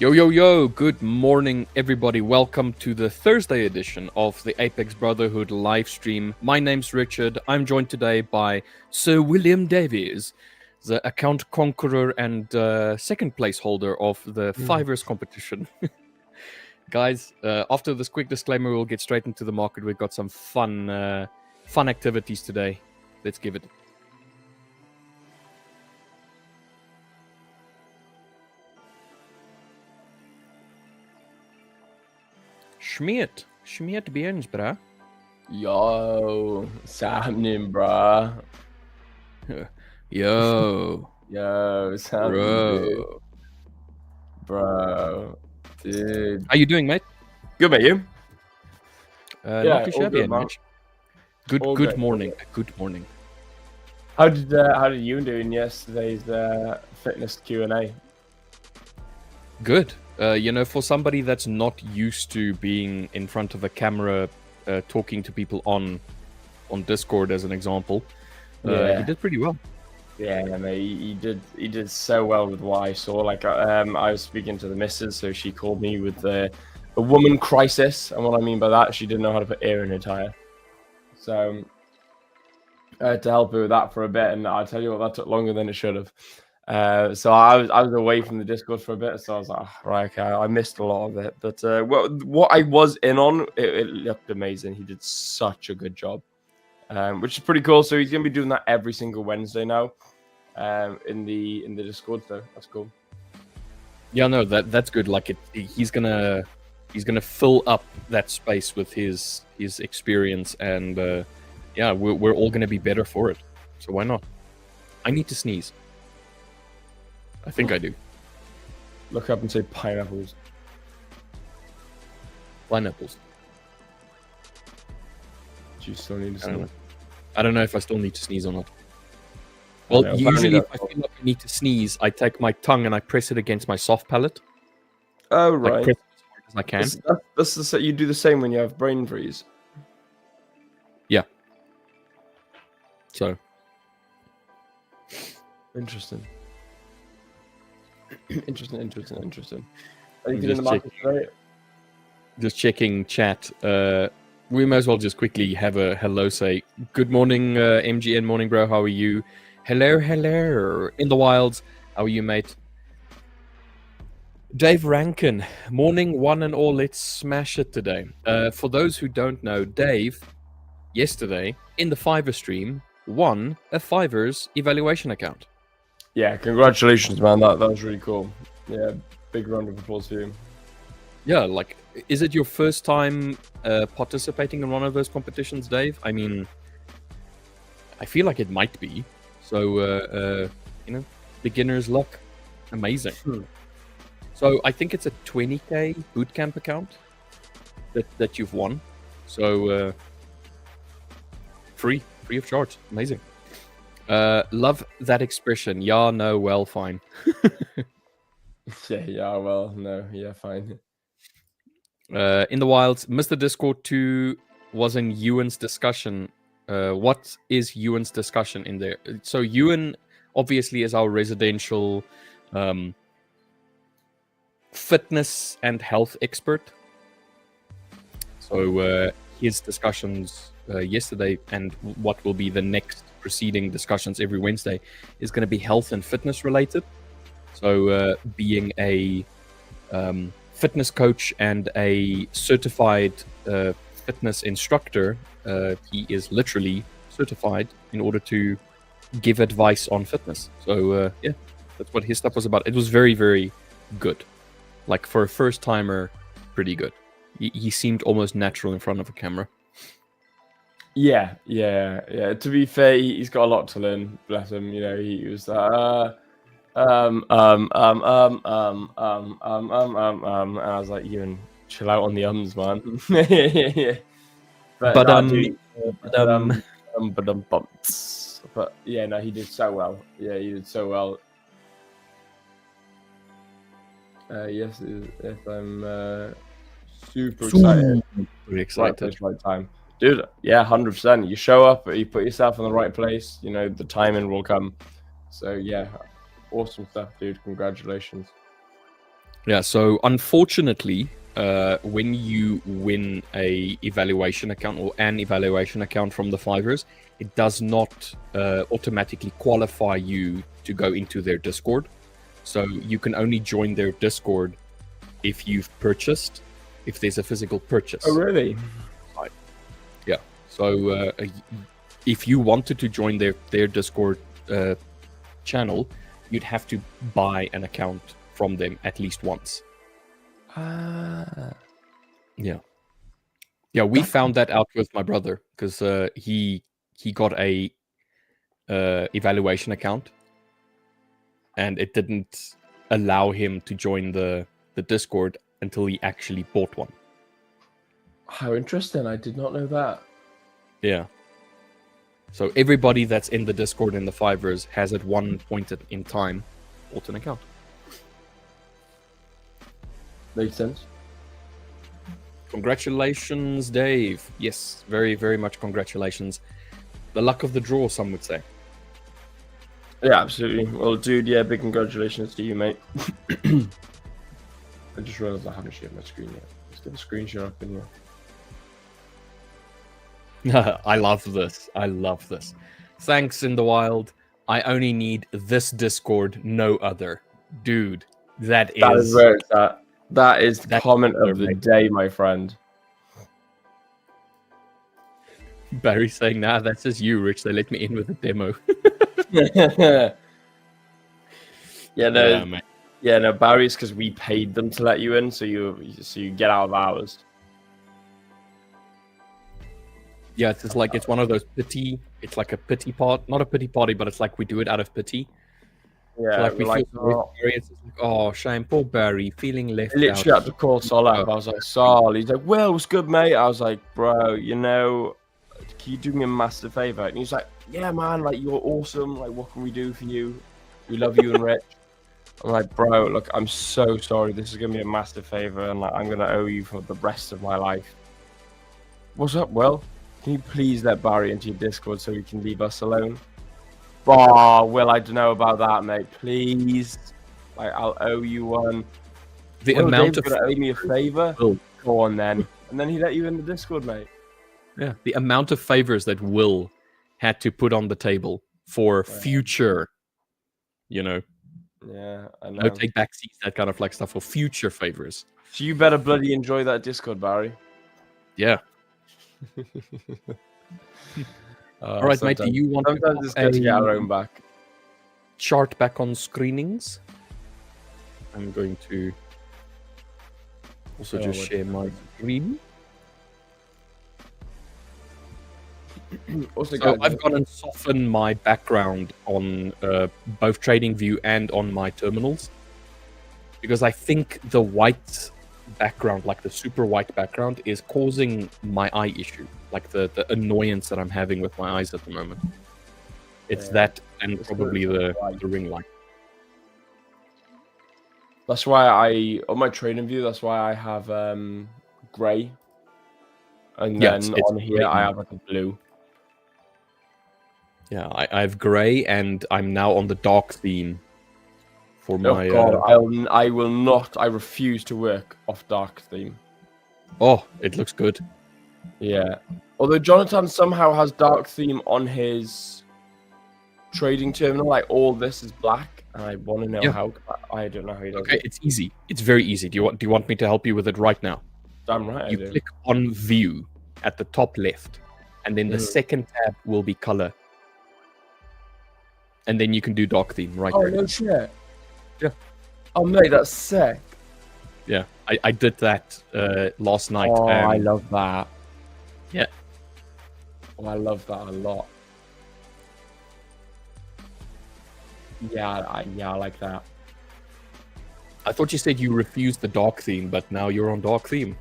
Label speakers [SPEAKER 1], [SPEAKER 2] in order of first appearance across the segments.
[SPEAKER 1] Yo, yo, yo, good morning, everybody. Welcome to the Thursday edition of the Apex Brotherhood live stream. My name's Richard. I'm joined today by Sir William Davies, the account conqueror and second place holder of the Fivers competition. Guys, after this quick disclaimer, we'll get straight into the market. We've got some fun activities today. Let's give it. Schmiert beans, bruh.
[SPEAKER 2] Yo, what's happening, bruh?
[SPEAKER 1] Yo,
[SPEAKER 2] What's happening,
[SPEAKER 1] bro.
[SPEAKER 2] dude?
[SPEAKER 1] How you doing, mate?
[SPEAKER 2] Good, mate, you?
[SPEAKER 1] Not too shabby,
[SPEAKER 2] man.
[SPEAKER 1] mate. Good morning. Good morning.
[SPEAKER 2] How did you do in yesterday's fitness Q&A?
[SPEAKER 1] Good. For somebody that's not used to being in front of a camera, talking to people on Discord, as an example, he did pretty well.
[SPEAKER 2] Yeah, mate, he did so well with what I saw. Like, I was speaking to the missus, so she called me with a woman crisis, and what I mean by that, she didn't know how to put air in her tire. So I had to help her with that for a bit, and I'll tell you what, that took longer than it should have. So I was away from the Discord for a bit, so I was like, right, okay, I missed a lot of it. But what I was in on, it looked amazing. He did such a good job, which is pretty cool. So he's gonna be doing that every single Wednesday now, in the Discord. So that's cool.
[SPEAKER 1] Yeah, no, that's good. Like he's gonna fill up that space with his experience, and we're all gonna be better for it. So why not? I need to sneeze. I think I do.
[SPEAKER 2] Look up and say pineapples.
[SPEAKER 1] Pineapples.
[SPEAKER 2] Do you still need to sneeze?
[SPEAKER 1] I don't know if I still need to sneeze or not. Well, usually if I feel like I need to sneeze, I take my tongue and I press it against my soft palate.
[SPEAKER 2] Oh, right.
[SPEAKER 1] Like, press it as hard as I can.
[SPEAKER 2] That's you do the same when you have brain freeze.
[SPEAKER 1] Yeah. So.
[SPEAKER 2] Interesting. Interesting. Are you in the market today?
[SPEAKER 1] Just checking chat. We might as well just quickly have a hello say. Good morning, MGN. Morning, bro. How are you? Hello. In the wilds. How are you, mate? Dave Rankin. Morning, one and all. Let's smash it today. For those who don't know, Dave, yesterday, in the Fiverr stream, won a Fiverr's evaluation account.
[SPEAKER 2] Yeah, congratulations, man. That was really cool. Yeah, big round of applause for you.
[SPEAKER 1] Yeah, like, is it your first time participating in one of those competitions, Dave? I mean, I feel like it might be. So, beginner's luck. Amazing. So I think it's a 20k bootcamp account that you've won. So, free of charge. Amazing. Love that expression. Yeah, no, well, fine.
[SPEAKER 2] Yeah, well, no, yeah, fine.
[SPEAKER 1] In the wilds, Mr. Discord 2 was in Ewan's discussion. What is Ewan's discussion in there? So Ewan obviously is our residential fitness and health expert. So his discussions yesterday and what will be the next preceding discussions every Wednesday is going to be health and fitness related. So being a fitness coach and a certified fitness instructor, he is literally certified in order to give advice on fitness. So that's what his stuff was about. It was very, very good. Like, for a first timer, pretty good. He seemed almost natural in front of a camera.
[SPEAKER 2] Yeah. To be fair, he's got a lot to learn. Bless him. You know, he was and I was like, Ewan, chill out on the ums, man. But yeah, no, he did so well. Yeah, he did so well. Yes, I'm super excited.
[SPEAKER 1] Very excited.
[SPEAKER 2] Right place, right time. Dude, yeah, 100%. You show up, you put yourself in the right place, you know, the timing will come. So, yeah, awesome stuff, dude. Congratulations.
[SPEAKER 1] Yeah, so unfortunately, when you win a evaluation account or an evaluation account from the Fivers, it does not automatically qualify you to go into their Discord. So you can only join their Discord if you've purchased, if there's a physical purchase.
[SPEAKER 2] Oh, really?
[SPEAKER 1] Yeah. So if you wanted to join their Discord channel, you'd have to buy an account from them at least once. Yeah. We found that out with my brother because he got a evaluation account, and it didn't allow him to join the Discord until he actually bought one.
[SPEAKER 2] How interesting! I did not know that.
[SPEAKER 1] Yeah. So everybody that's in the Discord in the Fivers has at one point in time bought an account.
[SPEAKER 2] Makes sense.
[SPEAKER 1] Congratulations, Dave. Yes, very, very much congratulations. The luck of the draw, some would say.
[SPEAKER 2] Yeah, absolutely. Well, dude, yeah, big congratulations to you, mate. I just realized I haven't shared my screen yet. Let's get a screenshot up in here.
[SPEAKER 1] I love this. I love this. Thanks, In the Wild. I only need this Discord, no other. Dude,
[SPEAKER 2] that is where it's at. That is the comment of the
[SPEAKER 1] mate.
[SPEAKER 2] day, my friend.
[SPEAKER 1] Barry saying, nah, that's just you, Rich. They let me in with a demo.
[SPEAKER 2] No, Barry's because we paid them to let you in, so you get out of ours.
[SPEAKER 1] Yeah, it's just like it's one of those pity. It's like a pity part, not a pity party, but it's like we do it out of pity.
[SPEAKER 2] Yeah,
[SPEAKER 1] so like we feel sorry for Barry. It's like, oh, shame, poor Barry, feeling left
[SPEAKER 2] I literally
[SPEAKER 1] out.
[SPEAKER 2] had to call Sol up. I was like, Sol. He's like, well, what's good, mate? I was like, bro, can you do me a massive favor? And he's like, yeah, man, like, you're awesome. Like, what can we do for you? We love you and Rich. I'm like, bro, look, I'm so sorry. This is going to be a massive favor, and like, I'm going to owe you for the rest of my life. What's up, Will? Can you please let Barry into your Discord so he can leave us alone? Oh, Will, I don't know about that, mate. Please. Like, I'll owe you one.
[SPEAKER 1] The amount of
[SPEAKER 2] owe me a favor? Go on, then. And then he let you in the Discord, mate.
[SPEAKER 1] Yeah, the amount of favors that Will had to put on the table for future,
[SPEAKER 2] Yeah, I know.
[SPEAKER 1] no take back seats, that kind of like stuff for future favors.
[SPEAKER 2] So you better bloody enjoy that Discord, Barry.
[SPEAKER 1] Yeah. All right, mate. Do you want
[SPEAKER 2] sometimes it's good to get our own back?
[SPEAKER 1] Chart back on screenings. I'm going to also just share my screen.
[SPEAKER 2] Also,
[SPEAKER 1] so I've gone and softened my background on both TradingView and on my terminals, because I think the white background, like the super white background, is causing my eye issue, like the annoyance that I'm having with my eyes at the moment. It's that and probably the ring light.
[SPEAKER 2] That's why on my TradingView, that's why I have grey, and then on here I have like a blue.
[SPEAKER 1] Yeah, I have grey, and I'm now on the dark theme for my.
[SPEAKER 2] Oh God, I will not. I refuse to work off dark theme.
[SPEAKER 1] Oh, it looks good.
[SPEAKER 2] Yeah, although Jonathan somehow has dark theme on his trading terminal, like all this is black, and I want to know how. I don't know how he does it.
[SPEAKER 1] Okay, it's easy. It's very easy. Do you want me to help you with it right now?
[SPEAKER 2] Damn right.
[SPEAKER 1] You click on View at the top left, and then the second tab will be color. And then you can do dark theme right there.
[SPEAKER 2] Oh, no shit.
[SPEAKER 1] Yeah.
[SPEAKER 2] Oh, mate, that's sick.
[SPEAKER 1] Yeah, I did that last night.
[SPEAKER 2] Oh, I love that.
[SPEAKER 1] Yeah.
[SPEAKER 2] Oh, I love that a lot. Yeah, I like that.
[SPEAKER 1] I thought you said you refused the dark theme, but now you're on dark theme.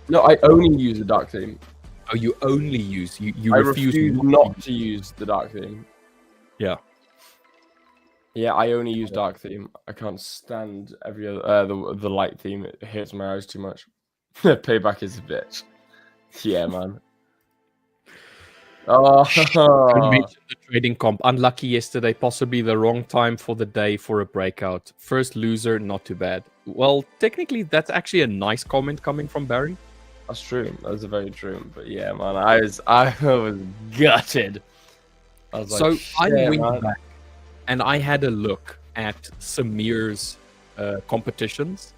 [SPEAKER 2] No, I only use the dark theme.
[SPEAKER 1] Oh, you only use... You
[SPEAKER 2] I
[SPEAKER 1] refuse
[SPEAKER 2] not to use the dark theme.
[SPEAKER 1] Yeah.
[SPEAKER 2] Yeah, I only use dark theme. I can't stand every other the light theme. It hurts my eyes too much. Payback is a bitch. Yeah, man.
[SPEAKER 1] Don't
[SPEAKER 2] Oh,
[SPEAKER 1] mention the trading comp. Unlucky yesterday, possibly the wrong time for the day for a breakout. First loser, not too bad. Well, technically, that's actually a nice comment coming from Barry.
[SPEAKER 2] that's true. That's very true. But yeah, man, I was gutted. I was
[SPEAKER 1] So
[SPEAKER 2] like,
[SPEAKER 1] I
[SPEAKER 2] shit,
[SPEAKER 1] went
[SPEAKER 2] man.
[SPEAKER 1] back and I had a look at Samir's competitions.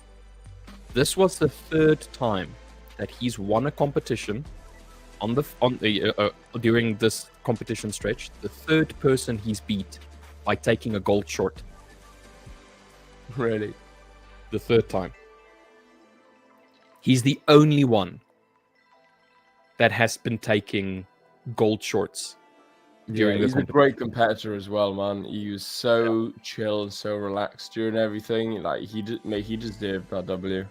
[SPEAKER 1] This was the third time that he's won a competition during this competition stretch. The third person he's beat by taking a gold short.
[SPEAKER 2] Really?
[SPEAKER 1] The third time. He's the only one that has been taking gold shorts
[SPEAKER 2] Yeah,
[SPEAKER 1] during
[SPEAKER 2] he's
[SPEAKER 1] the
[SPEAKER 2] a great competitor as well, man. He was so chill and so relaxed during everything. Like he deserved that W.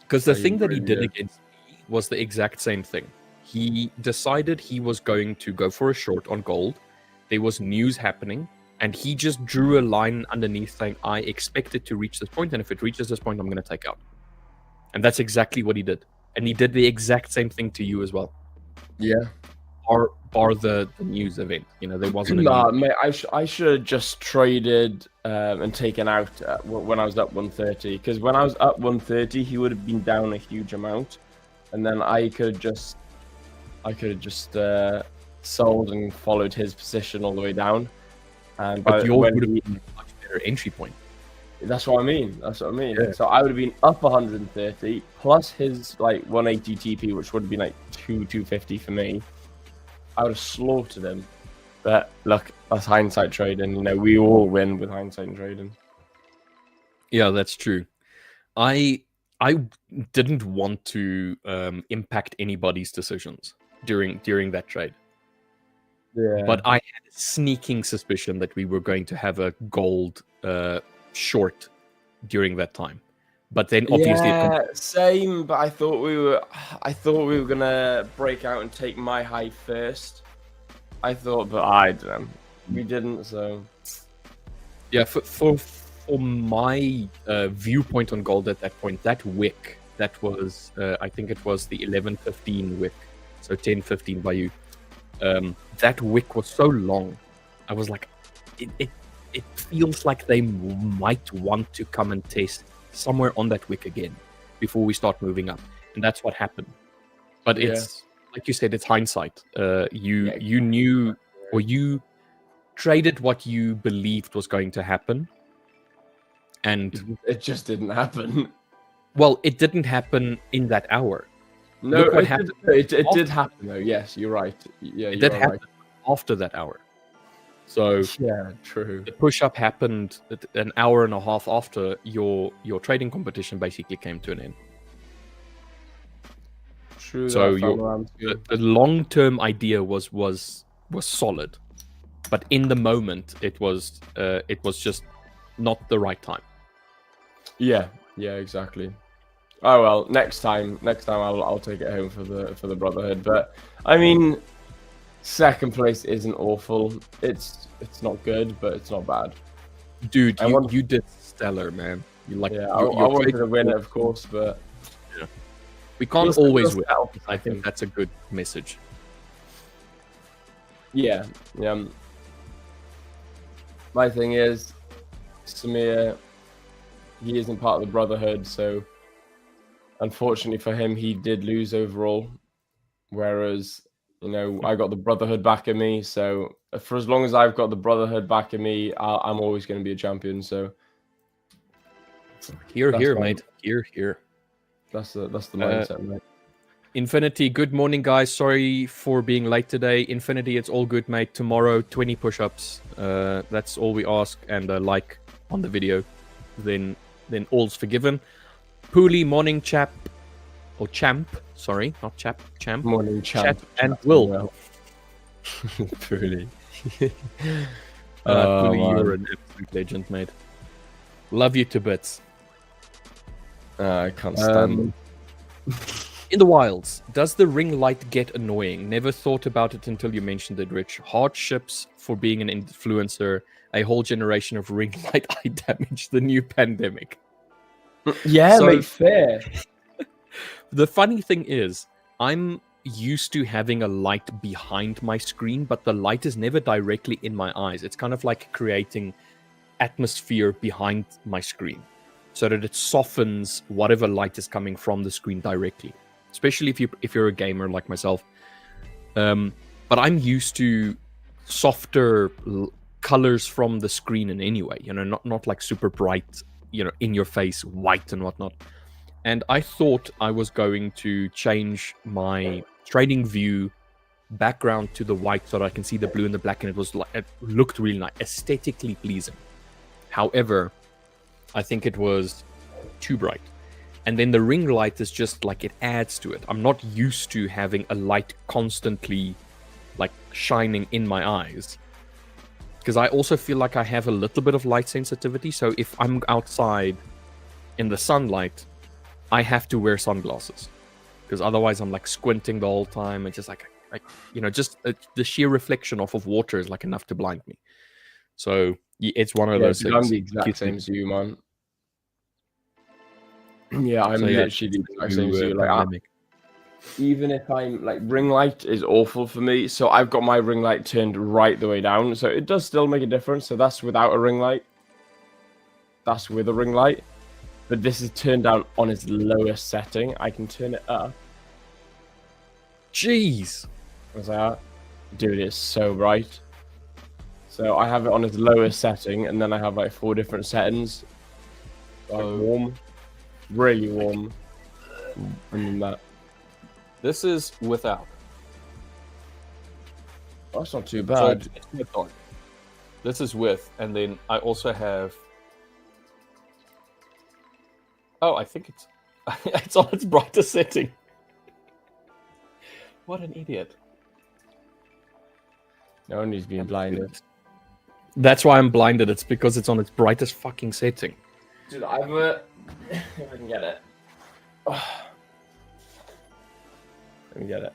[SPEAKER 1] Because the
[SPEAKER 2] Like,
[SPEAKER 1] thing that he
[SPEAKER 2] really
[SPEAKER 1] did
[SPEAKER 2] did.
[SPEAKER 1] against me was the exact same thing. He decided he was going to go for a short on gold. There was news happening, and he just drew a line underneath saying, I expect it to reach this point, and if it reaches this point, I'm going to take out. And that's exactly what he did. And he did the exact same thing to you as well.
[SPEAKER 2] Yeah.
[SPEAKER 1] Bar the news event. You know, there wasn't a
[SPEAKER 2] Nah,
[SPEAKER 1] news.
[SPEAKER 2] mate, I should have just traded and taken out when I was up 130. Because when I was up 130, he would have been down a huge amount, and then I could have just sold and followed his position all the way down. And
[SPEAKER 1] But yours
[SPEAKER 2] when
[SPEAKER 1] would have been a much better entry point.
[SPEAKER 2] that's what I mean. That's what I mean.
[SPEAKER 1] Yeah.
[SPEAKER 2] So I would have been up 130 plus his like 180 TP, which would have been like 250 for me. I would have slaughtered him. But look, that's hindsight trading. You know, we all win with hindsight trading.
[SPEAKER 1] Yeah, that's true. I didn't want to impact anybody's decisions during that trade.
[SPEAKER 2] Yeah.
[SPEAKER 1] But I had a sneaking suspicion that we were going to have a gold short during that time. But then obviously
[SPEAKER 2] same. But I thought we were gonna break out and take my high first. I thought, but I don't know. We didn't. So
[SPEAKER 1] yeah, for my viewpoint on gold at that point, that wick, that was I think it was the 11:15 wick, so 10:15 by you. That wick was so long. I was like, it feels like they might want to come and test somewhere on that wick again before we start moving up, and that's what happened. But it's like you said, it's hindsight. You knew, or you traded what you believed was going to happen, and
[SPEAKER 2] it just didn't happen.
[SPEAKER 1] well, it didn't happen in that hour.
[SPEAKER 2] No,
[SPEAKER 1] Look what
[SPEAKER 2] it
[SPEAKER 1] happened.
[SPEAKER 2] It did happen though. Yes, you're right. Yeah,
[SPEAKER 1] It did happen after that hour. So
[SPEAKER 2] yeah, true.
[SPEAKER 1] the push-up happened an hour and a half after your trading competition basically came to an end.
[SPEAKER 2] True.
[SPEAKER 1] So the long-term idea was solid, but in the moment it was just not the right time.
[SPEAKER 2] Yeah, exactly. Oh well, next time I'll take it home for the Brotherhood. But I mean, second place isn't awful. It's not good, but it's not bad.
[SPEAKER 1] Dude, you did stellar, man. I
[SPEAKER 2] wanted to win it, of course, but
[SPEAKER 1] we can't always win. I think that's a good message.
[SPEAKER 2] Yeah. My thing is, Samir, he isn't part of the Brotherhood, so unfortunately for him, he did lose overall. Whereas, you know, I got the Brotherhood backing me, so for as long as I've got the Brotherhood backing me, I'm always going to be a champion. So
[SPEAKER 1] here, mate. Here.
[SPEAKER 2] That's the mindset, mate.
[SPEAKER 1] Infinity, good morning, guys. Sorry for being late today. Infinity, it's all good, mate. Tomorrow, 20 push-ups. That's all we ask, and a like on the video. Then all's forgiven. Pooley, morning, chap. Or champ. Sorry, not chap. Champ.
[SPEAKER 2] Morning, champ.
[SPEAKER 1] And Will.
[SPEAKER 2] Pooley.
[SPEAKER 1] Pooley, you're an absolute legend, mate. Love you to bits.
[SPEAKER 2] I can't stand them.
[SPEAKER 1] In the wilds, does the ring light get annoying? Never thought about it until you mentioned it, Rich. Hardships for being an influencer. A whole generation of ring light eye damage. The new pandemic.
[SPEAKER 2] Yeah, mate, fair.
[SPEAKER 1] The funny thing is, I'm used to having a light behind my screen, but the light is never directly in my eyes. It's kind of like creating atmosphere behind my screen so that it softens whatever light is coming from the screen directly, especially if you're a gamer like myself. But I'm used to softer colors from the screen in any way, not like super bright, in your face white and whatnot. And I thought I was going to change my trading view background to the white so that I can see the blue and the black, and it looked really nice, aesthetically pleasing. However, I think it was too bright. And then the ring light is just like, it adds to it. I'm not used to having a light constantly like shining in my eyes, because I also feel like I have a little bit of light sensitivity. So if I'm outside in the sunlight, I have to wear sunglasses, because otherwise I'm like squinting the whole time. It's just like the sheer reflection off of water is like enough to blind me. So it's one of those things.
[SPEAKER 2] I'm the exact same as you, man. Yeah, I'm literally the exact same as you. Like, even if I'm like, ring light is awful for me, so I've got my ring light turned right the way down, so it does still make a difference. So that's without a ring light. That's with a ring light, but this is turned down on its lowest setting. I can turn it up.
[SPEAKER 1] Jeez,
[SPEAKER 2] what's that? Dude, it's so bright. So I have it on its lowest setting, and then I have like 4 different settings. Like warm, really warm, and then that.
[SPEAKER 1] This is without.
[SPEAKER 2] Oh, that's not too bad.
[SPEAKER 1] So it's with on. This is with, and then I also have. Oh, I think it's on its brightest setting. What an idiot!
[SPEAKER 2] No one needs being blinded.
[SPEAKER 1] That's why I'm blinded. It's because it's on its brightest fucking setting.
[SPEAKER 2] Dude, I've if I can get it. Oh. Let me get it.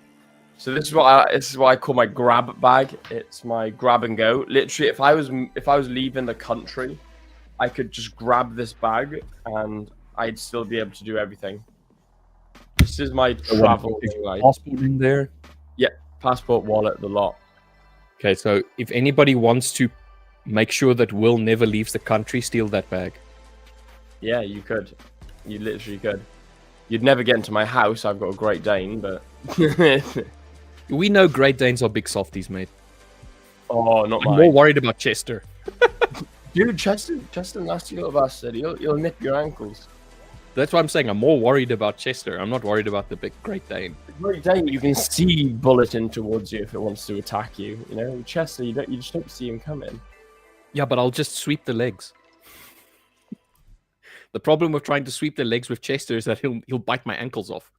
[SPEAKER 2] So this is what I call my grab bag. It's my grab and go. Literally, if I was leaving the country, I could just grab this bag and I'd still be able to do everything. This is my travel thing.
[SPEAKER 1] Passport in there.
[SPEAKER 2] Yeah, passport, wallet, the lot.
[SPEAKER 1] Okay, so if anybody wants to make sure that Will never leaves the country, steal that bag.
[SPEAKER 2] Yeah, you could. You literally could. You'd never get into my house. I've got a Great Dane, but
[SPEAKER 1] we know Great Danes are big softies, mate.
[SPEAKER 2] Oh, not mine.
[SPEAKER 1] I'm more worried about Chester.
[SPEAKER 2] Dude, Chester, nasty little bastard. He'll nip your ankles.
[SPEAKER 1] That's why I'm saying I'm more worried about Chester. I'm not worried about the big Great Dane.
[SPEAKER 2] The Great Dane, you can see bulleting towards you if it wants to attack you. You know, Chester, you just don't see him coming.
[SPEAKER 1] Yeah, but I'll just sweep the legs. The problem with trying to sweep the legs with Chester is that he'll bite my ankles off.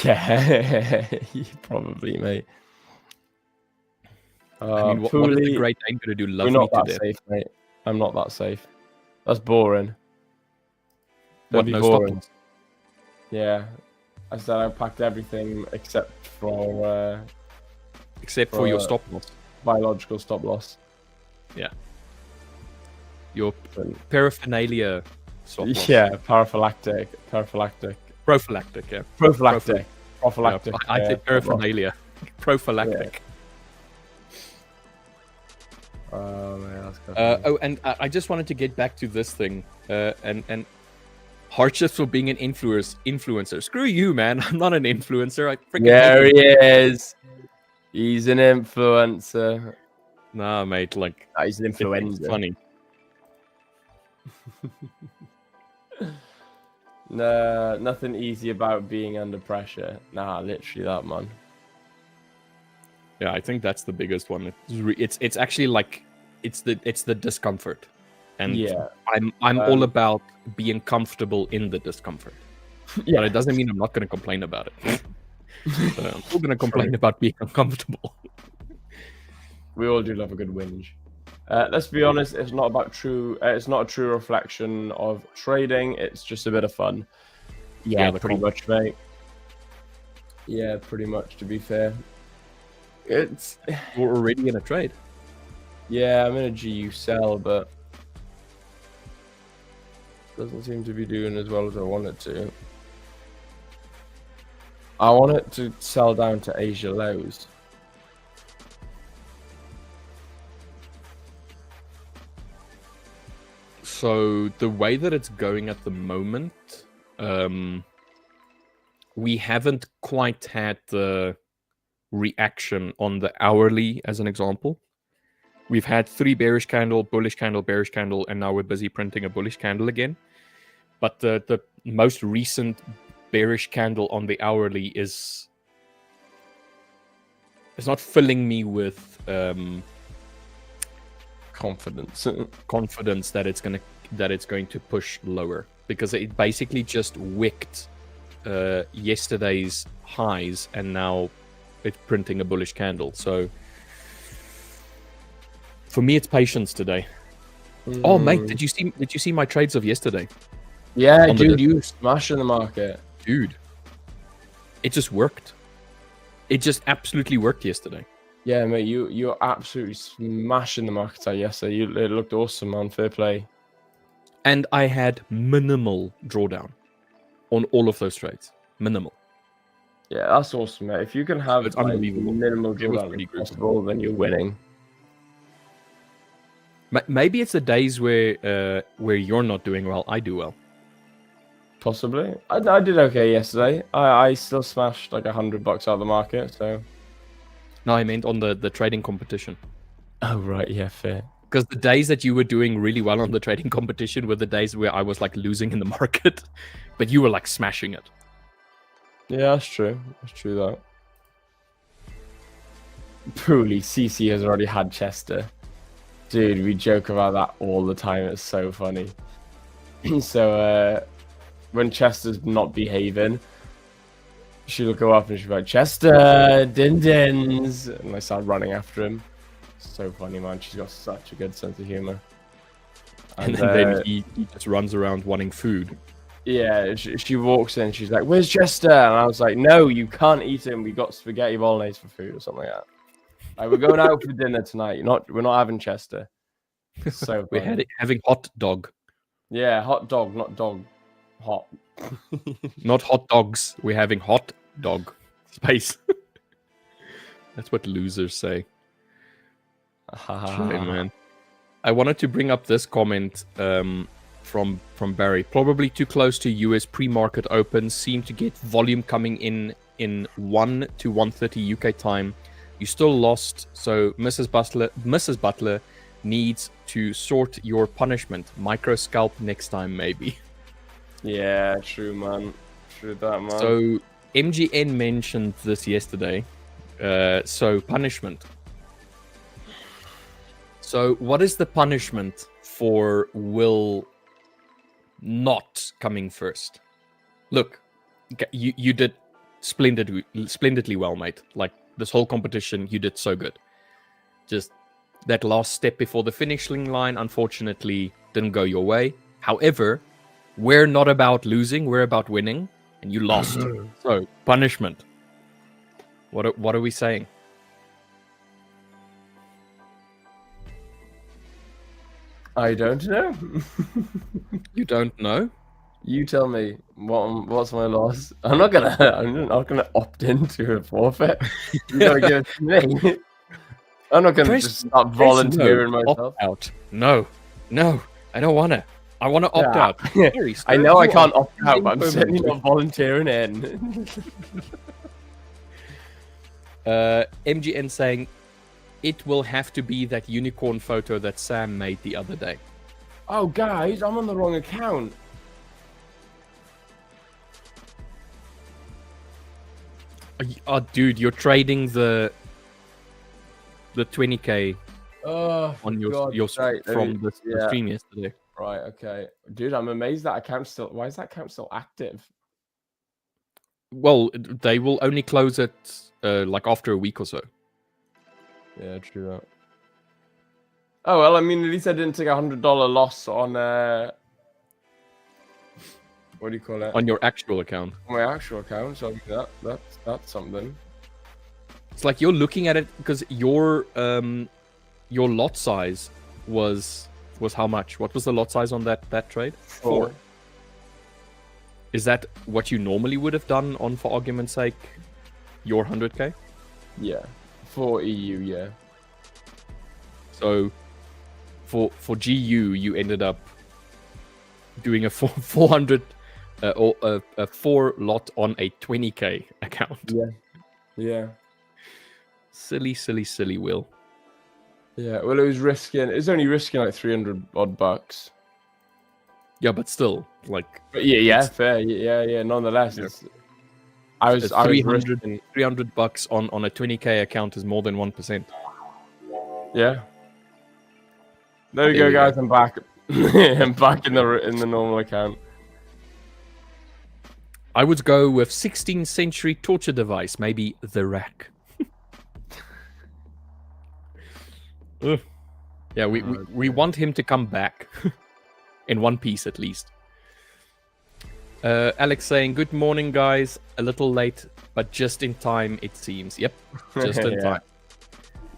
[SPEAKER 2] Yeah, probably, mate.
[SPEAKER 1] I mean, what is the Great Dane going to do? Love
[SPEAKER 2] we're not
[SPEAKER 1] me to
[SPEAKER 2] that
[SPEAKER 1] death.
[SPEAKER 2] safe, mate. I'm not that safe. That's boring.
[SPEAKER 1] What,
[SPEAKER 2] Don't be
[SPEAKER 1] no
[SPEAKER 2] boring.
[SPEAKER 1] stop?
[SPEAKER 2] Yeah, I said I packed everything except for
[SPEAKER 1] your stop loss.
[SPEAKER 2] Biological stop loss.
[SPEAKER 1] Yeah. Your paraphernalia stop loss.
[SPEAKER 2] Yeah, prophylactic, yeah.
[SPEAKER 1] Prophylactic.
[SPEAKER 2] Prophylactic.
[SPEAKER 1] Yeah, I said paraphernalia. Prophylactic.
[SPEAKER 2] Yeah. Man, that's
[SPEAKER 1] and I just wanted to get back to this thing, and hardships for being an influencer. Screw you, man. I'm not an influencer. I freaking
[SPEAKER 2] there he is. He's an influencer.
[SPEAKER 1] Nah, mate. Like,
[SPEAKER 2] he's an influencer.
[SPEAKER 1] It's funny.
[SPEAKER 2] Nah, nothing easy about being under pressure. Nah, literally that, man.
[SPEAKER 1] Yeah, I think that's the biggest one. It's actually like it's the discomfort, and
[SPEAKER 2] yeah,
[SPEAKER 1] I'm all about being comfortable in the discomfort.
[SPEAKER 2] Yeah,
[SPEAKER 1] but it doesn't mean I'm not going to complain about it. I'm still going to complain about being uncomfortable.
[SPEAKER 2] We all do love a good whinge. Let's be honest, it's not about it's not a true reflection of trading. It's just a bit of fun. Yeah, pretty much, mate. Yeah, pretty much. To be fair,
[SPEAKER 1] you're already in a trade.
[SPEAKER 2] Yeah, I'm in a GU sell, but doesn't seem to be doing as well as I want it to. I want it to sell down to Asia lows.
[SPEAKER 1] So the way that it's going at the moment, we haven't quite had the reaction on the hourly, as an example. We've had 3 bearish candle, bullish candle, bearish candle, and now we're busy printing a bullish candle again. But the most recent bearish candle on the hourly is not filling me with confidence that it's going to push lower, because it basically just wicked yesterday's highs, and now it's printing a bullish candle. So for me, it's patience today. Oh, mate, did you see my trades of yesterday?
[SPEAKER 2] Yeah, dude, you smashing the market.
[SPEAKER 1] Dude, it just worked. It just absolutely worked yesterday.
[SPEAKER 2] Yeah, mate, you're absolutely smashing the market out yesterday. It looked awesome, man. Fair play.
[SPEAKER 1] And I had minimal drawdown on all of those trades. Minimal.
[SPEAKER 2] Yeah, that's awesome, mate. If you can have
[SPEAKER 1] It's unbelievable.
[SPEAKER 2] Minimal drawdown if possible, then you're winning.
[SPEAKER 1] Maybe it's the days where you're not doing well, I do well.
[SPEAKER 2] Possibly. I did okay yesterday. I still smashed like $100 out of the market, so.
[SPEAKER 1] No, I meant on the trading competition.
[SPEAKER 2] Oh, right. Yeah, fair.
[SPEAKER 1] Because the days that you were doing really well on the trading competition were the days where I was like losing in the market, but you were like smashing it.
[SPEAKER 2] Yeah, that's true. That's true, though. Truly, CC has already had Chester. Dude, we joke about that all the time. It's so funny. So, when Chester's not behaving, she'll go up and she'll be like, Chester, din-dins. And I start running after him. So funny, man. She's got such a good sense of humor.
[SPEAKER 1] And then he just runs around wanting food.
[SPEAKER 2] Yeah, she walks in. She's like, "Where's Chester?" And I was like, "No, you can't eat him. We got spaghetti bolognese for food or something like that. Like, we're going out for dinner tonight. We're not having Chester." So
[SPEAKER 1] we're having hot dog.
[SPEAKER 2] Yeah, hot dog, not dog. Hot.
[SPEAKER 1] Not hot dogs. We're having hot dog. Space. That's what losers say. Shame, man. I wanted to bring up this comment from Barry. Probably too close to US pre-market open. Seem to get volume coming in 1 to 1:30 UK time. You still lost, so Mrs. Butler needs to sort your punishment. Micro scalp next time, maybe.
[SPEAKER 2] Yeah, true, man. True that, man.
[SPEAKER 1] So MGN mentioned this yesterday. So punishment. So what is the punishment for Will not coming first? Look, you did splendidly well, mate. Like, this whole competition, you did so good. Just that last step before the finishing line, unfortunately, didn't go your way. However, we're not about losing, we're about winning, and you lost. So, punishment. What are we saying?
[SPEAKER 2] I don't know.
[SPEAKER 1] You don't know?
[SPEAKER 2] You tell me what's my loss. I'm not gonna opt into a forfeit. You gotta give it to me. I'm not gonna just start volunteering myself.
[SPEAKER 1] Opt out. No, I don't wanna. I wanna opt out. Sorry,
[SPEAKER 2] I know I can't opt out, but I'm certainly not volunteering in.
[SPEAKER 1] MGN saying it will have to be that unicorn photo that Sam made the other day.
[SPEAKER 2] Oh, guys, I'm on the wrong account.
[SPEAKER 1] Oh, dude, you're trading the 20k on your from the stream yesterday.
[SPEAKER 2] Right, okay. Dude, I'm amazed that account's still... Why is that account still active?
[SPEAKER 1] Well, they will only close it like after a week or so.
[SPEAKER 2] Yeah, true that. Oh, well, I mean, at least I didn't take $100 loss on... what do you call it?
[SPEAKER 1] On your actual account.
[SPEAKER 2] On my actual account, so that's something.
[SPEAKER 1] It's like you're looking at it because your lot size was how much? What was the lot size on that trade? 4. Is that what you normally would have done on, for argument's sake, your 100k?
[SPEAKER 2] Yeah, for EU, yeah.
[SPEAKER 1] So for GU, you ended up doing a 400 or a 4 lot on a 20k account.
[SPEAKER 2] Yeah.
[SPEAKER 1] Silly, Will.
[SPEAKER 2] Yeah, well, it was only risking like 300 odd bucks.
[SPEAKER 1] Yeah, but still, like.
[SPEAKER 2] But yeah, fair. Yeah. Nonetheless,
[SPEAKER 1] Yeah.
[SPEAKER 2] I was
[SPEAKER 1] 300 bucks on a 20k account is more than 1%.
[SPEAKER 2] Yeah. There we go, guys. I'm back. I'm back in the normal account.
[SPEAKER 1] I would go with 16th century torture device, maybe the rack. Yeah, we want him to come back in one piece at least. Alex saying, good morning, guys. A little late, but just in time, it seems. Yep, just in time.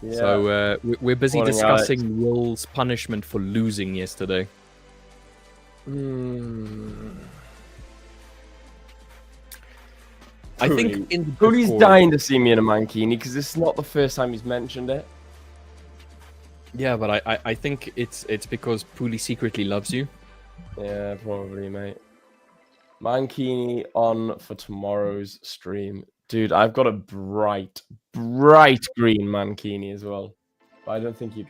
[SPEAKER 1] Yeah. So we're busy morning, discussing Alex. Will's punishment for losing yesterday. I think in
[SPEAKER 2] Cooley's dying to see me in a mankini because this is not the first time he's mentioned it.
[SPEAKER 1] Yeah, but I think it's because Pooley secretly loves you.
[SPEAKER 2] Yeah, probably, mate. Mankini on for tomorrow's stream. Dude, I've got a bright green mankini as well. But I don't think you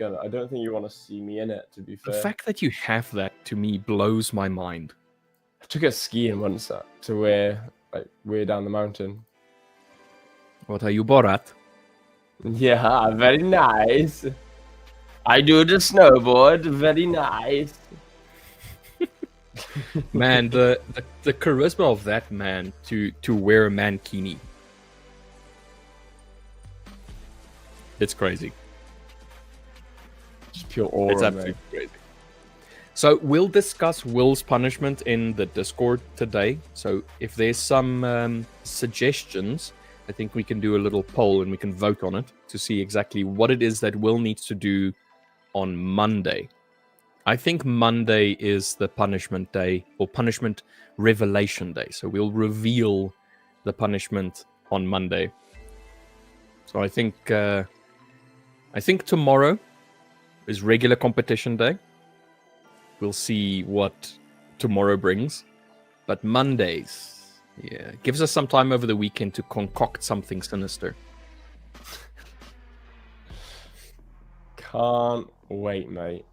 [SPEAKER 2] want to see me in it, to be fair.
[SPEAKER 1] The fact that you have that, to me, blows my mind.
[SPEAKER 2] I took it skiing once to wear down the mountain.
[SPEAKER 1] What are you, Borat?
[SPEAKER 2] Yeah, very nice. I do the snowboard, very nice.
[SPEAKER 1] Man, the charisma of that man to wear a mankini. It's crazy.
[SPEAKER 2] Just pure aura,
[SPEAKER 1] it's absolutely crazy. So we'll discuss Will's punishment in the Discord today. So if there's some suggestions, I think we can do a little poll and we can vote on it to see exactly what it is that Will needs to do on Monday. I think Monday is the punishment day, or punishment revelation day. So we'll reveal the punishment on Monday. So I think tomorrow is regular competition day. We'll see what tomorrow brings. But Mondays, yeah, gives us some time over the weekend to concoct something sinister.
[SPEAKER 2] Can't wait, mate.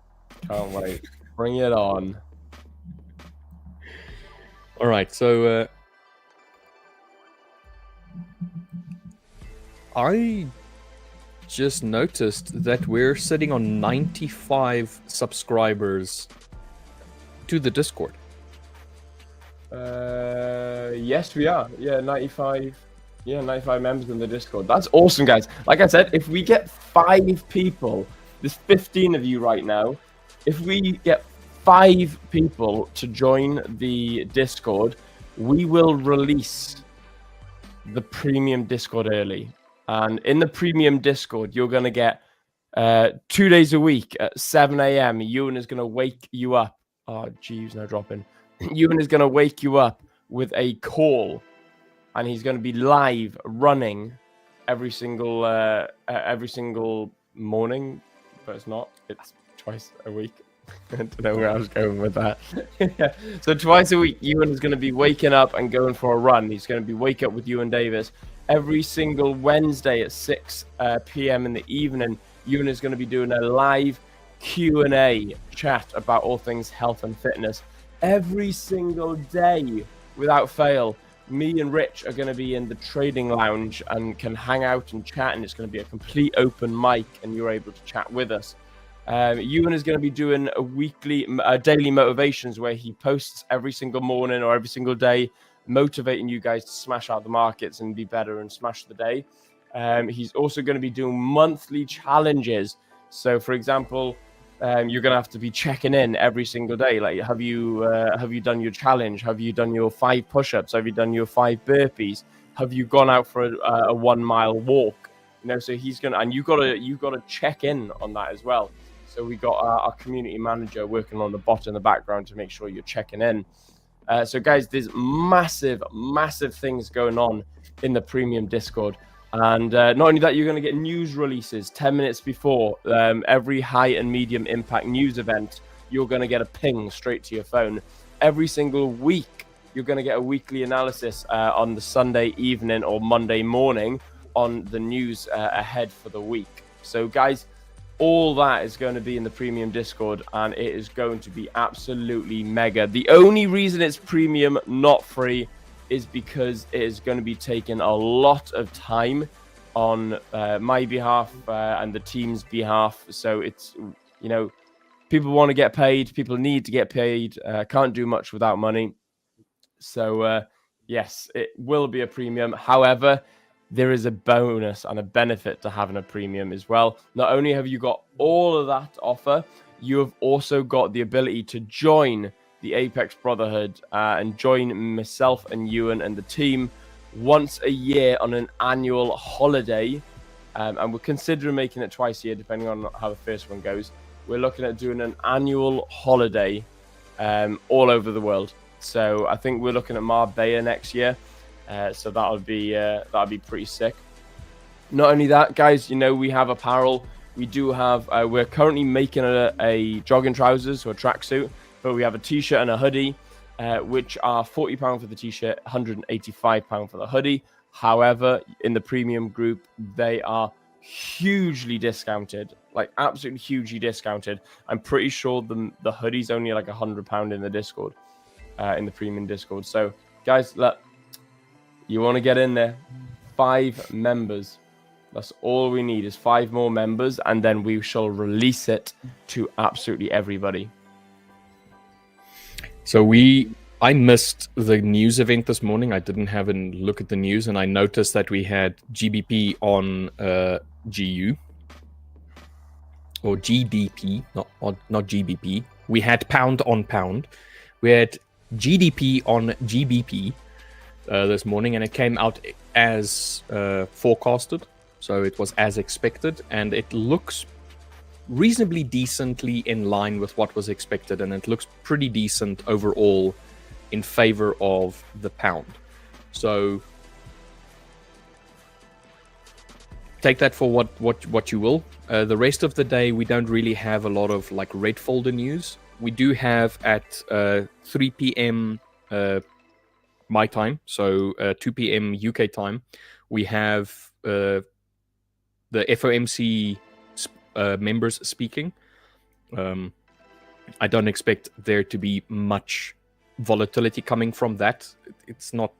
[SPEAKER 2] Can't wait. Bring it on.
[SPEAKER 1] All right, so I just noticed that we're sitting on 95 subscribers to the Discord.
[SPEAKER 2] Yes, we are. Yeah, 95. Yeah, 95 members in the Discord. That's awesome, guys. Like I said, if we get 5 people, there's 15 of you right now. If we get 5 people to join the Discord, we will release the premium Discord early. And in the premium Discord, you're going to get 2 days a week at 7 a.m. Ewan is going to wake you up. Oh, geez, no dropping. Ewan is going to wake you up with a call. And he's going to be live running every single morning. But it's not. It's twice a week. I don't know where I was going with that. So twice a week, Ewan is going to be waking up and going for a run. He's going to be wake up with Ewan Davis every single Wednesday at 6 p.m. in the evening. Ewan is going to be doing a live Q&A chat about all things health and fitness every single day without fail. Me and Rich are going to be in the trading lounge and can hang out and chat, and it's going to be a complete open mic, and you're able to chat with us. Ewan is going to be doing a daily motivations where he posts every single morning or every single day, motivating you guys to smash out the markets and be better and smash the day. He's also going to be doing monthly challenges. So, for example, you're going to have to be checking in every single day. Like, have you done your challenge? Have you done your 5 push-ups? Have you done your 5 burpees? Have you gone out for a 1 mile walk? You know, so he's gonna, and you gotta check in on that as well. So we got our community manager working on the bot in the background to make sure you're checking in. So guys, there's massive things going on in the premium Discord. And not only that, you're going to get news releases 10 minutes before every high and medium impact news event. You're going to get a ping straight to your phone. Every single week, you're going to get a weekly analysis on the Sunday evening or Monday morning on the news ahead for the week. So guys, all that is going to be in the premium Discord, and it is going to be absolutely mega. The only reason it's premium, not free, is because it is going to be taking a lot of time on my behalf and the team's behalf. So it's, you know, people want to get paid. People need to get paid. Can't do much without money. So, yes, it will be a premium. However, there is a bonus and a benefit to having a premium as well. Not only have you got all of that to offer, you have also got the ability to join the Apex Brotherhood and join myself and Ewan and the team once a year on an annual holiday. And we're considering making it twice a year, depending on how the first one goes. We're looking at doing an annual holiday all over the world. So I think we're looking at Marbella next year. So that'll be pretty sick. Not only that, guys, you know, we have apparel. We do have, we're currently making a jogging trousers or a tracksuit, but we have a t-shirt and a hoodie, which are £40 for the t-shirt, £185 for the hoodie. However, in the premium group, they are hugely discounted, like absolutely hugely discounted. I'm pretty sure the hoodie's only like £100 in the Discord, in the premium Discord. So, guys, look, you want to get in there, 5 members. That's all we need is 5 more members, and then we shall release it to absolutely everybody.
[SPEAKER 1] So I missed the news event this morning. I didn't have a look at the news, and I noticed that we had GBP on GU or GDP, not GBP. We had pound on pound. We had GDP on GBP this morning, and it came out as forecasted. So it was as expected, and it looks reasonably decently in line with what was expected, and it looks pretty decent overall in favor of the pound. So take that for what you will. The rest of the day, we don't really have a lot of like red folder news. We do have at 3 p.m. my time, so 2 p.m. UK time, we have the FOMC members speaking. I don't expect there to be much volatility coming from that. It's not,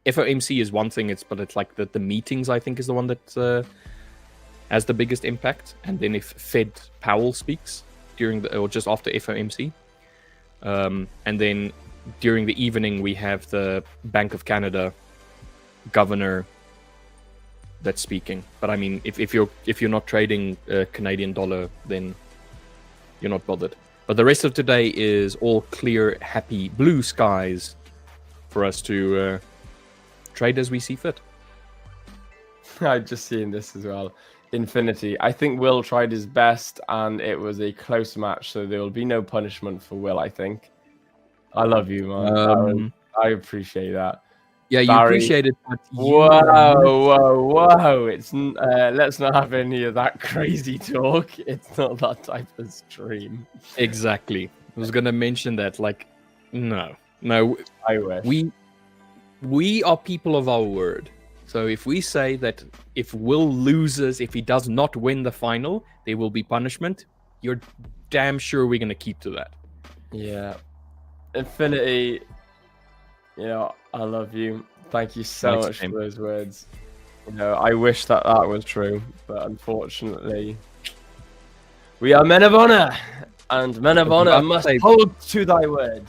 [SPEAKER 1] FOMC is one thing, but it's like the meetings, I think, is the one that has the biggest impact. And then if Fed Powell speaks during or just after FOMC, and then during the evening we have the Bank of Canada governor that's speaking. But I mean, if you're not trading Canadian dollar, then you're not bothered. But the rest of today is all clear, happy, blue skies for us to trade as we see fit.
[SPEAKER 2] I've just seen this as well. Infinity. I think Will tried his best, and it was a close match, so there will be no punishment for Will, I think. I love you, man. I appreciate that.
[SPEAKER 1] Yeah, you
[SPEAKER 2] Barry,
[SPEAKER 1] appreciate it. But
[SPEAKER 2] whoa! It's let's not have any of that crazy talk. It's not that type of stream.
[SPEAKER 1] Exactly. I was gonna mention that. Like, no.
[SPEAKER 2] I wish.
[SPEAKER 1] We are people of our word. So if we say that if Will loses, if he does not win the final, there will be punishment, you're damn sure we're gonna keep to that.
[SPEAKER 2] Yeah. Infinity. You know, I love you. Thank you so much for those words. You know, I wish that was true, but unfortunately, we are men of honor, and men of honor must hold to thy word.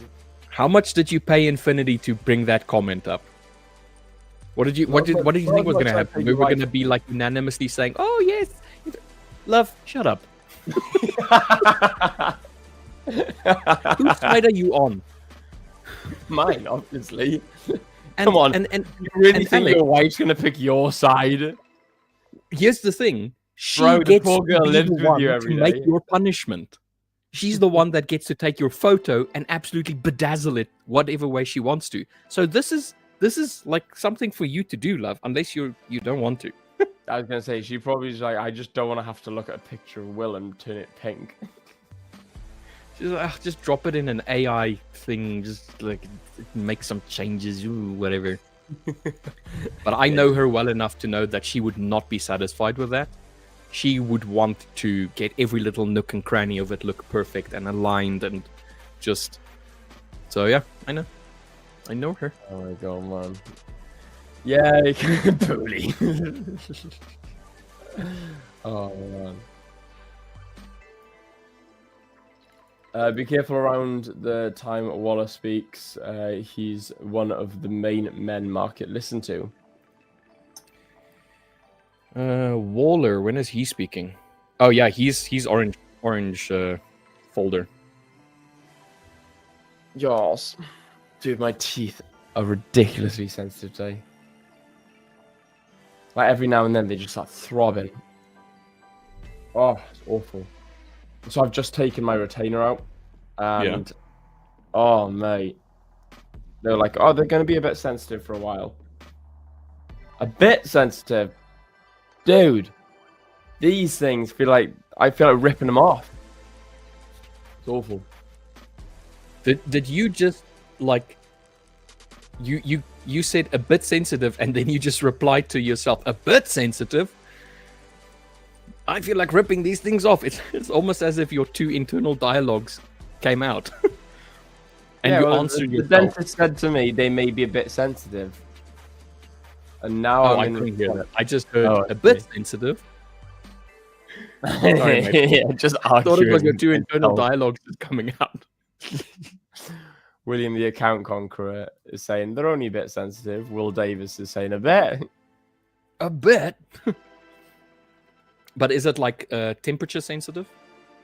[SPEAKER 1] How much did you pay Infinity to bring that comment up? What did you think was going to happen? We were going to be like unanimously saying, "Oh yes, love, shut up." Whose side are you on?
[SPEAKER 2] Mine, obviously.
[SPEAKER 1] And,
[SPEAKER 2] Come on,
[SPEAKER 1] and
[SPEAKER 2] you really think your wife's gonna pick your side?
[SPEAKER 1] Here's the thing: she
[SPEAKER 2] Bro,
[SPEAKER 1] gets
[SPEAKER 2] the poor girl
[SPEAKER 1] to be
[SPEAKER 2] lives
[SPEAKER 1] the
[SPEAKER 2] with
[SPEAKER 1] one
[SPEAKER 2] you
[SPEAKER 1] to
[SPEAKER 2] every
[SPEAKER 1] make
[SPEAKER 2] day.
[SPEAKER 1] your punishment. She's the one that gets to take your photo and absolutely bedazzle it whatever way she wants to. So this is like something for you to do, love, unless you don't want to.
[SPEAKER 2] I was gonna say she probably is like, I just don't want to have to look at a picture of Will and turn it pink.
[SPEAKER 1] She's like, "Ah, just drop it in an AI thing, just like make some changes, ooh, whatever." But I know her well enough to know that she would not be satisfied with that. She would want to get every little nook and cranny of it look perfect and aligned and just. So yeah, I know her.
[SPEAKER 2] Oh my god, man. Yeah, bully. Oh man. Be careful around the time Waller speaks. He's one of the main men market listen to.
[SPEAKER 1] Waller, when is he speaking? Oh yeah, he's orange folder.
[SPEAKER 2] Yes. Dude, my teeth are ridiculously sensitive today. Like every now and then they just start throbbing. Oh, it's awful. So I've just taken my retainer out, and oh mate, they're like, oh, they're going to be a bit sensitive for a while. A bit sensitive, dude. These things feel like I feel like ripping them off. It's awful.
[SPEAKER 1] Did you just like you said a bit sensitive and then you just replied to yourself a bit sensitive? I feel like ripping these things off. It's almost as if your two internal dialogues came out. And
[SPEAKER 2] yeah,
[SPEAKER 1] you
[SPEAKER 2] well,
[SPEAKER 1] answered
[SPEAKER 2] the
[SPEAKER 1] yourself.
[SPEAKER 2] dentist said to me they may be a bit sensitive. And now
[SPEAKER 1] I couldn't hear that. I just heard a bit sensitive. Sorry, mate.
[SPEAKER 2] Yeah, just
[SPEAKER 1] I thought it was your
[SPEAKER 2] arguing
[SPEAKER 1] two internal
[SPEAKER 2] myself.
[SPEAKER 1] dialogues just coming out.
[SPEAKER 2] William, the account conqueror, is saying they're only a bit sensitive. Will Davis is saying a bit.
[SPEAKER 1] A bit. But is it like temperature sensitive,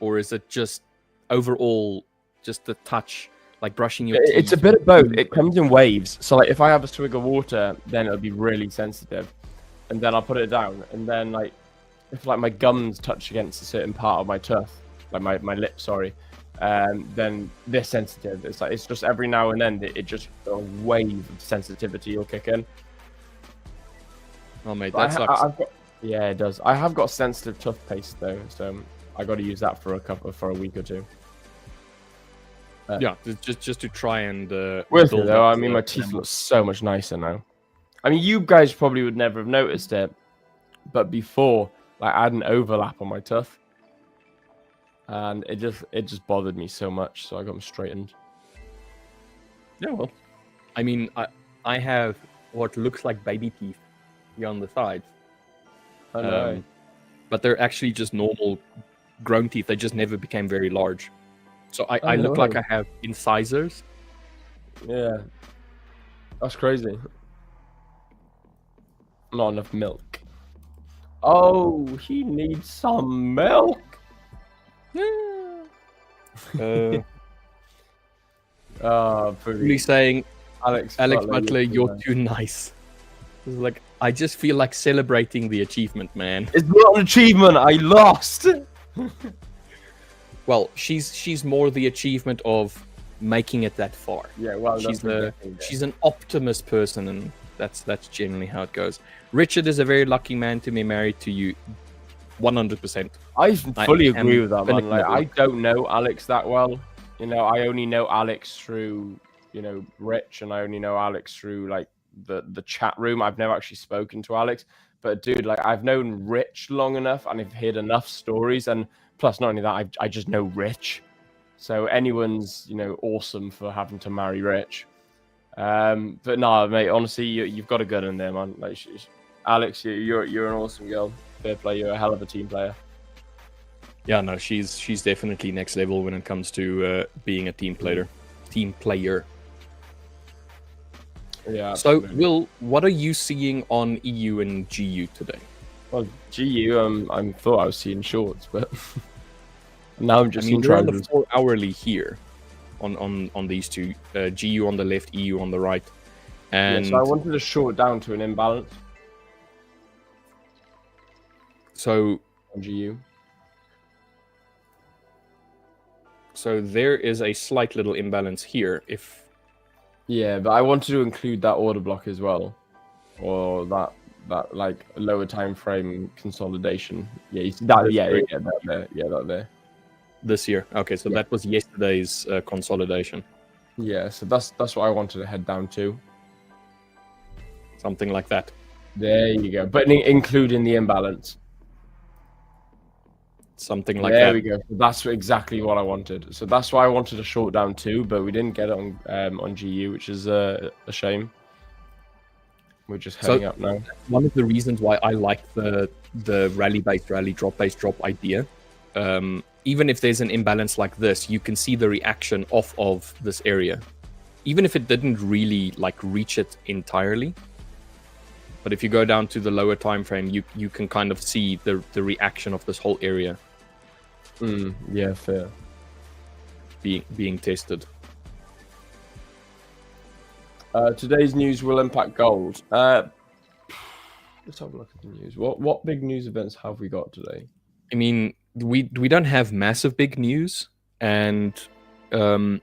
[SPEAKER 1] or is it just overall just the touch, like brushing your teeth?
[SPEAKER 2] It's a bit of both. It comes in waves. So like if I have a swig of water, then it'll be really sensitive, and then I'll put it down, and then like if like my gums touch against a certain part of my tooth, like my lip, sorry, then they're sensitive. It's like it's just every now and then it just a wave of sensitivity will kick in.
[SPEAKER 1] Oh mate, that sucks.
[SPEAKER 2] Yeah, it does. I have got sensitive toothpaste though, so I got to use that for a week or two.
[SPEAKER 1] Yeah, just to try and
[SPEAKER 2] Worth it though. I mean, my teeth look so much nicer now. I mean, you guys probably would never have noticed it, but before, like, I had an overlap on my tooth, and it just bothered me so much, so I got them straightened.
[SPEAKER 1] Yeah, well, I mean, I have what looks like baby teeth here on the sides.
[SPEAKER 2] I know.
[SPEAKER 1] But they're actually just normal grown teeth. They just never became very large. So I look like I have incisors.
[SPEAKER 2] Yeah. That's crazy. Not enough milk. Oh, he needs some milk.
[SPEAKER 1] Really saying,
[SPEAKER 2] Alex
[SPEAKER 1] Butler, you're too nice. It's like, I just feel like celebrating the achievement, man.
[SPEAKER 2] It's not an achievement. I lost.
[SPEAKER 1] Well, she's more the achievement of making it that far.
[SPEAKER 2] Yeah, well,
[SPEAKER 1] she's an optimist person, and that's generally how it goes. Richard is a very lucky man to be married to you, 100%.
[SPEAKER 2] I fully agree with that, man. Like, I don't know Alex that well. You know, I only know Alex through, you know, Rich, and I only know Alex through like the chat room. I've never actually spoken to Alex, but dude, like I've known Rich long enough, and I've heard enough stories, and plus not only that, I just know Rich. So anyone's, you know, awesome for having to marry Rich. But no, mate, honestly, you've got a good in there, man. Like, Alex, you're an awesome girl. Fair play. You're a hell of a team player.
[SPEAKER 1] Yeah, no, she's definitely next level when it comes to being a team player.
[SPEAKER 2] Yeah.
[SPEAKER 1] Absolutely. So, Will, what are you seeing on EU and GU today?
[SPEAKER 2] Well, GU, I thought I was seeing shorts, but now I'm just seeing
[SPEAKER 1] you're on the
[SPEAKER 2] triangles.
[SPEAKER 1] 4 hourly here on these two. GU on the left, EU on the right. And
[SPEAKER 2] yeah, so I wanted to short down to an imbalance.
[SPEAKER 1] So
[SPEAKER 2] on GU.
[SPEAKER 1] So there is a slight little imbalance here. If
[SPEAKER 2] Yeah, but I wanted to include that order block as well, or that like lower time frame consolidation. Yeah, you see that.
[SPEAKER 1] This
[SPEAKER 2] Yeah,
[SPEAKER 1] very-
[SPEAKER 2] yeah, that there. Yeah, that there.
[SPEAKER 1] this year, okay, so
[SPEAKER 2] Yeah.
[SPEAKER 1] that was yesterday's consolidation,
[SPEAKER 2] Yeah, so that's what I wanted to head down to.
[SPEAKER 1] something like that.
[SPEAKER 2] There you go. But including the imbalance.
[SPEAKER 1] Something like
[SPEAKER 2] There
[SPEAKER 1] that.
[SPEAKER 2] we go. So that's exactly what I wanted. So that's why I wanted a short down too, but we didn't get it on GU, which is a shame. We're just heading up now.
[SPEAKER 1] One of the reasons why I like the rally-based, rally drop-based drop idea, even if there's an imbalance like this, you can see the reaction off of this area, even if it didn't really like reach it entirely. But if you go down to the lower time frame, you can kind of see the reaction of this whole area
[SPEAKER 2] Yeah, fair.
[SPEAKER 1] being tested.
[SPEAKER 2] Today's news will impact gold. Let's have a look at the news. What big news events have we got today?
[SPEAKER 1] I mean, we don't have massive big news, and I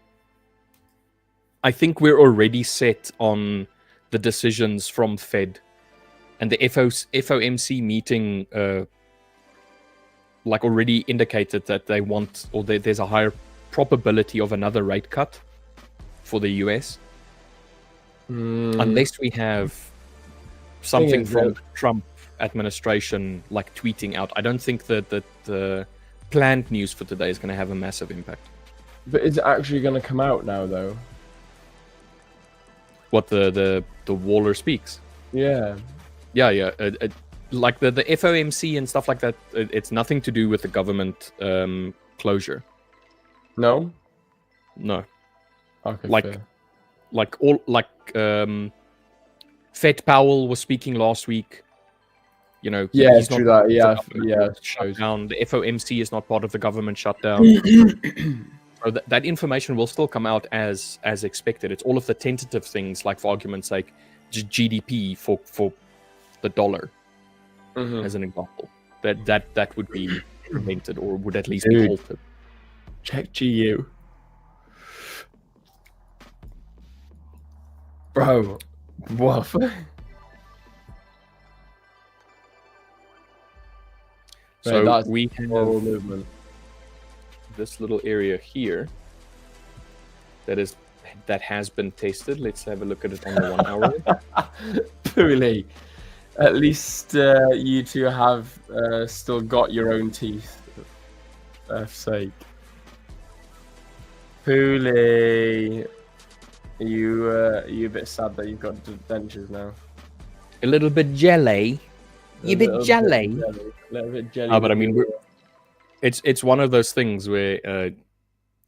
[SPEAKER 1] think we're already set on the decisions from Fed and the FOMC meeting. Like already indicated that they want, or there's a higher probability of another rate cut for the US, unless we have something from the Trump administration like tweeting out. I don't think that the planned news for today is going to have a massive impact.
[SPEAKER 2] But is it actually going to come out now, though?
[SPEAKER 1] What the Waller speaks?
[SPEAKER 2] Yeah.
[SPEAKER 1] Yeah. Like the FOMC and stuff like that. It's nothing to do with the government closure.
[SPEAKER 2] No.
[SPEAKER 1] No.
[SPEAKER 2] Okay.
[SPEAKER 1] Fair. Fed Powell was speaking last week. You know,
[SPEAKER 2] Yeah,
[SPEAKER 1] he's
[SPEAKER 2] true
[SPEAKER 1] not
[SPEAKER 2] that. Yeah,
[SPEAKER 1] shut down. The FOMC is not part of the government shutdown. So that information will still come out as expected. It's all of the tentative things, like for argument's sake, GDP for the dollar, as an example. That would be prevented, or would at least be halted.
[SPEAKER 2] Check GU. Bro, what?
[SPEAKER 1] So we have
[SPEAKER 2] movement.
[SPEAKER 1] this little area here that has been tested. Let's have a look at it on the 1 hour.
[SPEAKER 2] Pooley, at least you two have still got your own teeth. For F's sake. Pooley, are you a bit sad that you've got dentures now?
[SPEAKER 1] A little bit jelly. You bit jelly.
[SPEAKER 2] A little bit jelly.
[SPEAKER 1] But I mean, it's one of those things where,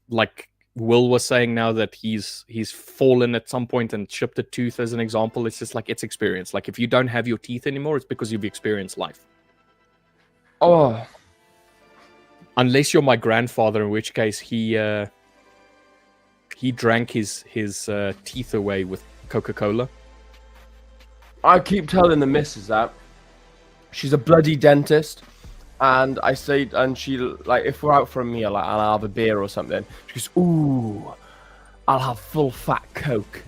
[SPEAKER 1] like Will was saying now that he's fallen at some point and chipped a tooth as an example. It's just like, it's experience. Like if you don't have your teeth anymore, it's because you've experienced life.
[SPEAKER 2] Oh.
[SPEAKER 1] Unless you're my grandfather, in which case he drank his teeth away with Coca-Cola.
[SPEAKER 2] I keep telling the missus that she's a bloody dentist, and I say, and she, like, if we're out for a meal, like, I'll have a beer or something. She goes, "Ooh, I'll have full fat Coke."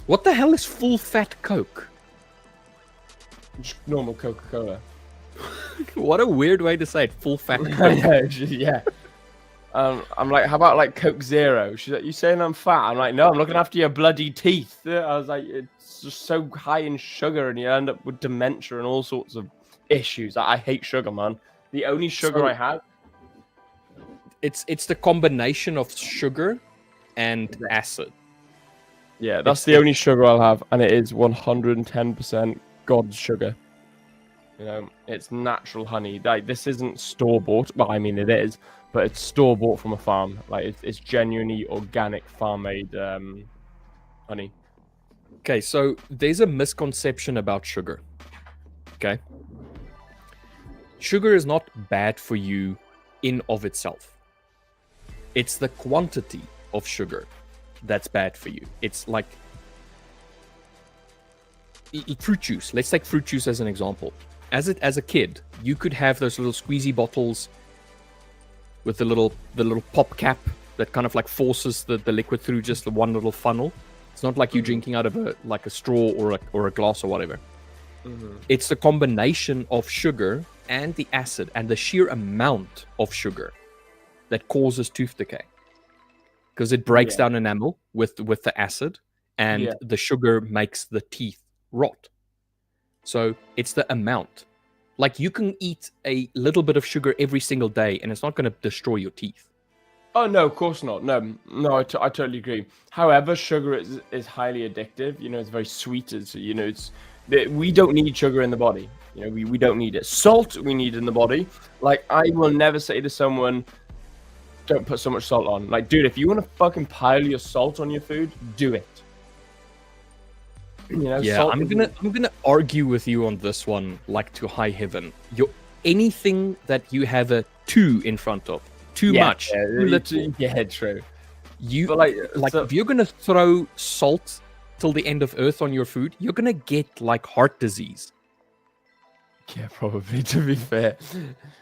[SPEAKER 1] What the hell is full fat Coke?
[SPEAKER 2] Just normal Coca-Cola.
[SPEAKER 1] What a weird way to say it. Full fat Coke.
[SPEAKER 2] Yeah. I'm like, how about like Coke Zero? She's like, you saying I'm fat? I'm like, no, I'm looking after your bloody teeth. I was like, it's just so high in sugar, and you end up with dementia and all sorts of issues. I hate sugar, man. The only sugar I have.
[SPEAKER 1] It's the combination of sugar and acid.
[SPEAKER 2] Yeah, that's the only sugar I'll have, and it is 110% God's sugar. You know, it's natural honey. Like, this isn't store bought. Well, I mean, it is, but it's store bought from a farm. Like, it's genuinely organic, farm made honey.
[SPEAKER 1] Okay, so there's a misconception about sugar. Okay, sugar is not bad for you in of itself. It's the quantity of sugar that's bad for you. It's like fruit juice. Let's take fruit juice as an example. As a kid, you could have those little squeezy bottles with the little pop cap that kind of like forces the liquid through just the one little funnel. It's not like you're drinking out of a straw or a glass or whatever. It's the combination of sugar and the acid and the sheer amount of sugar that causes tooth decay, because it breaks down enamel with the acid, and the sugar makes the teeth rot. So it's the amount. Like, you can eat a little bit of sugar every single day and it's not going to destroy your teeth.
[SPEAKER 2] Oh, no, of course not. No, I totally agree. However, sugar is highly addictive. You know, it's very sweet. We don't need sugar in the body. You know, we don't need it. Salt we need in the body. Like, I will never say to someone, don't put so much salt on. Like, dude, if you want to fucking pile your salt on your food, do it. You know,
[SPEAKER 1] yeah, I'm gonna argue with you on this one, like to high heaven. Anything that you have a too in front of, too much, too little.
[SPEAKER 2] Yeah, true.
[SPEAKER 1] If you're gonna throw salt till the end of earth on your food, you're gonna get like heart disease.
[SPEAKER 2] Yeah, probably, to be fair.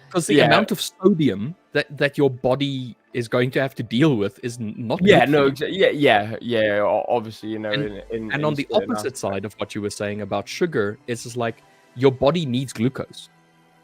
[SPEAKER 1] Because the amount of sodium that your body is going to have to deal with is not.
[SPEAKER 2] Obviously, you know.
[SPEAKER 1] And on the opposite side of what you were saying about sugar, it's just like your body needs glucose.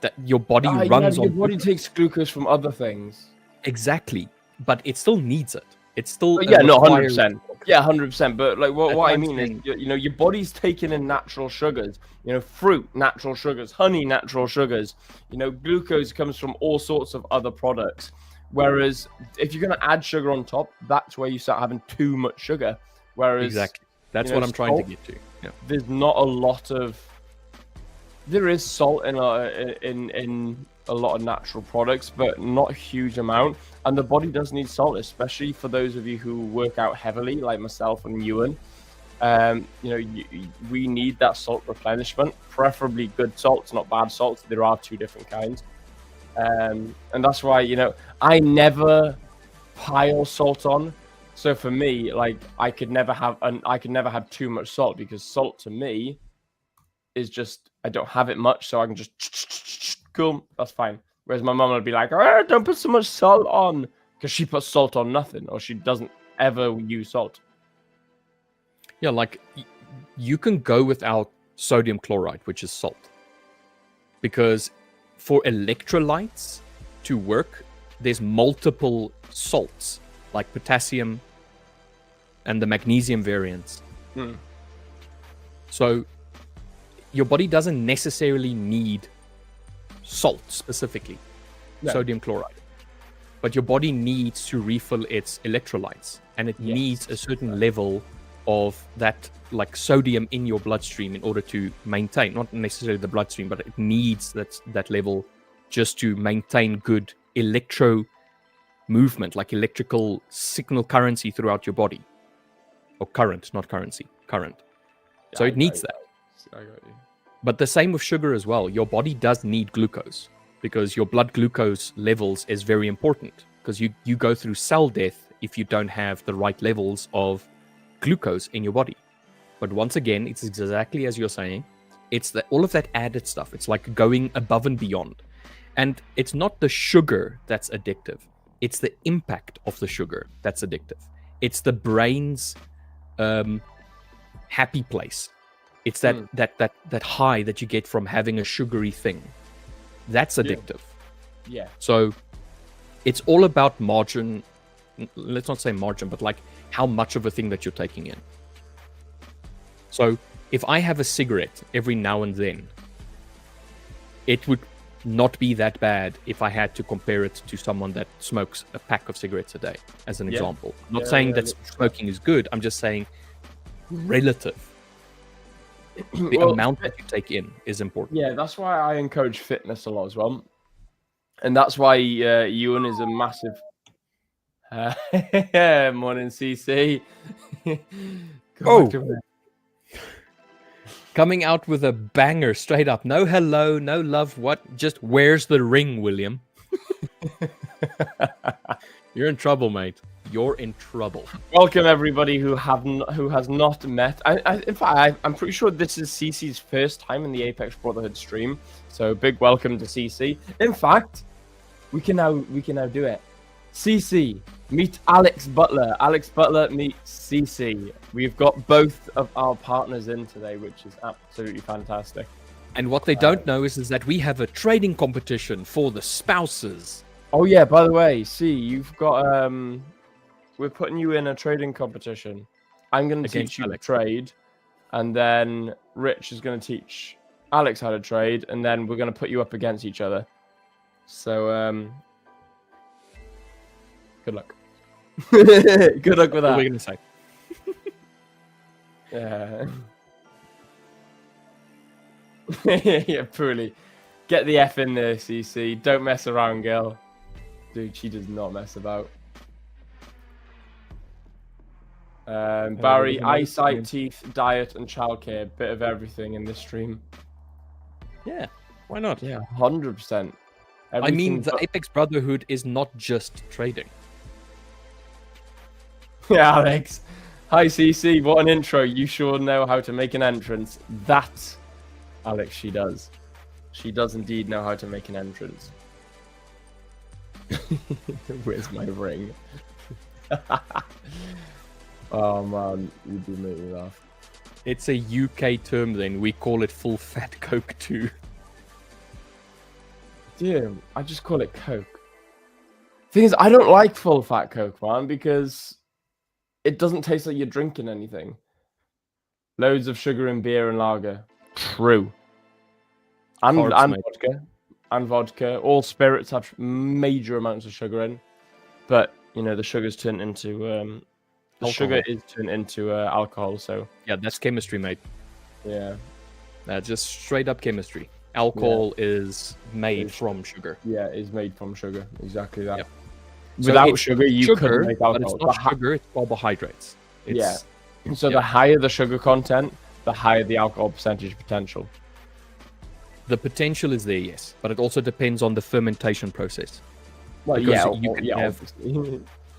[SPEAKER 1] That your body runs on.
[SPEAKER 2] Your body takes glucose from other things.
[SPEAKER 1] Exactly, but it still needs it. It's still
[SPEAKER 2] 100%. Yeah, 100%. But like what I mean is, you know, your body's taking in natural sugars. You know, fruit, natural sugars, honey, natural sugars. You know, glucose comes from all sorts of other products. Whereas if you're going to add sugar on top, that's where you start having too much sugar. Whereas
[SPEAKER 1] exactly, that's what I'm trying to get to. Yeah.
[SPEAKER 2] There's not a lot of. There is salt in a lot of natural products, but not a huge amount. And the body does need salt, especially for those of you who work out heavily, like myself and Ewan. We need that salt replenishment, preferably good salts, not bad salts. There are two different kinds. And that's why, you know, I never pile salt on. So for me, like, I could never have too much salt, because salt to me is just, I don't have it much, so I can just cool, that's fine. Whereas my mum would be like, oh, don't put so much salt on, because she puts salt on nothing, or she doesn't ever use salt.
[SPEAKER 1] Yeah, like you can go without sodium chloride, which is salt, because for electrolytes to work, there's multiple salts like potassium and the magnesium variants. So your body doesn't necessarily need salt specifically, sodium chloride, but your body needs to refill its electrolytes, and it needs a certain level of that, like sodium in your bloodstream, in order to maintain, not necessarily the bloodstream, but it needs that level just to maintain good electro movement, like electrical signal currency throughout your body, or current, not currency, current. So it needs that.
[SPEAKER 2] I got you.
[SPEAKER 1] But the same with sugar as well. Your body does need glucose, because your blood glucose levels is very important, because you go through cell death if you don't have the right levels of glucose in your body. But once again, it's exactly as you're saying. It's all of that added stuff. It's like going above and beyond. And it's not the sugar that's addictive. It's the impact of the sugar that's addictive. It's the brain's happy place. It's that high that you get from having a sugary thing. That's addictive.
[SPEAKER 2] Yeah.
[SPEAKER 1] So it's all about margin. Let's not say margin, but like how much of a thing that you're taking in. So if I have a cigarette every now and then, it would not be that bad if I had to compare it to someone that smokes a pack of cigarettes a day, as an example. I'm not saying that smoking is good. I'm just saying relative. The amount that you take in is important.
[SPEAKER 2] Yeah, that's why I encourage fitness a lot as well. And that's why Ewan is a massive... morning, CC.
[SPEAKER 1] Coming out with a banger straight up. No hello, no love, what? Just where's the ring, William? You're in trouble, mate. You're in trouble.
[SPEAKER 2] Welcome everybody who has not met. In fact, I'm pretty sure this is CC's first time in the Apex Brotherhood stream. So big welcome to CC. In fact, We can now do it. CC, meet Alex Butler. Alex Butler meets CC. We've got both of our partners in today, which is absolutely fantastic.
[SPEAKER 1] And what they don't know is that we have a trading competition for the spouses.
[SPEAKER 2] Oh yeah, by the way, you've got we're putting you in a trading competition. I'm going to teach you to trade, and then Rich is going to teach Alex how to trade, and then we're going to put you up against each other. So good luck. Good luck with that.
[SPEAKER 1] What are we going to say?
[SPEAKER 2] Yeah. Yeah, poorly. Get the F in there, CC. Don't mess around, girl. Dude, she does not mess about. Barry, eyesight, teeth, diet, and childcare. Bit of everything in this stream.
[SPEAKER 1] Yeah, why not?
[SPEAKER 2] Yeah, 100%.
[SPEAKER 1] I mean, the Apex Brotherhood is not just trading.
[SPEAKER 2] Yeah, Alex. Hi, CC. What an intro. You sure know how to make an entrance. That, Alex, she does. She does indeed know how to make an entrance. Where's my ring? Oh, man. You do make me laugh.
[SPEAKER 1] It's a UK term then. We call it full fat Coke too.
[SPEAKER 2] Damn, I just call it Coke. Thing is, I don't like full fat Coke, man, because it doesn't taste like you're drinking anything. Loads of sugar in beer and lager. True. And vodka. And vodka. All spirits have major amounts of sugar in. But, you know, the sugar's turned into... the sugar is turned into alcohol, so...
[SPEAKER 1] Yeah, that's chemistry, mate.
[SPEAKER 2] Yeah.
[SPEAKER 1] Just straight up chemistry. Alcohol is made from sugar.
[SPEAKER 2] Yeah, it's made from sugar. Exactly that.
[SPEAKER 1] Yep.
[SPEAKER 2] Without sugar, you couldn't make alcohol.
[SPEAKER 1] But it's not sugar, it's carbohydrates.
[SPEAKER 2] So the higher the sugar content, the higher the alcohol percentage potential.
[SPEAKER 1] The potential is there, yes. But it also depends on the fermentation process.
[SPEAKER 2] Well,
[SPEAKER 1] because you can have,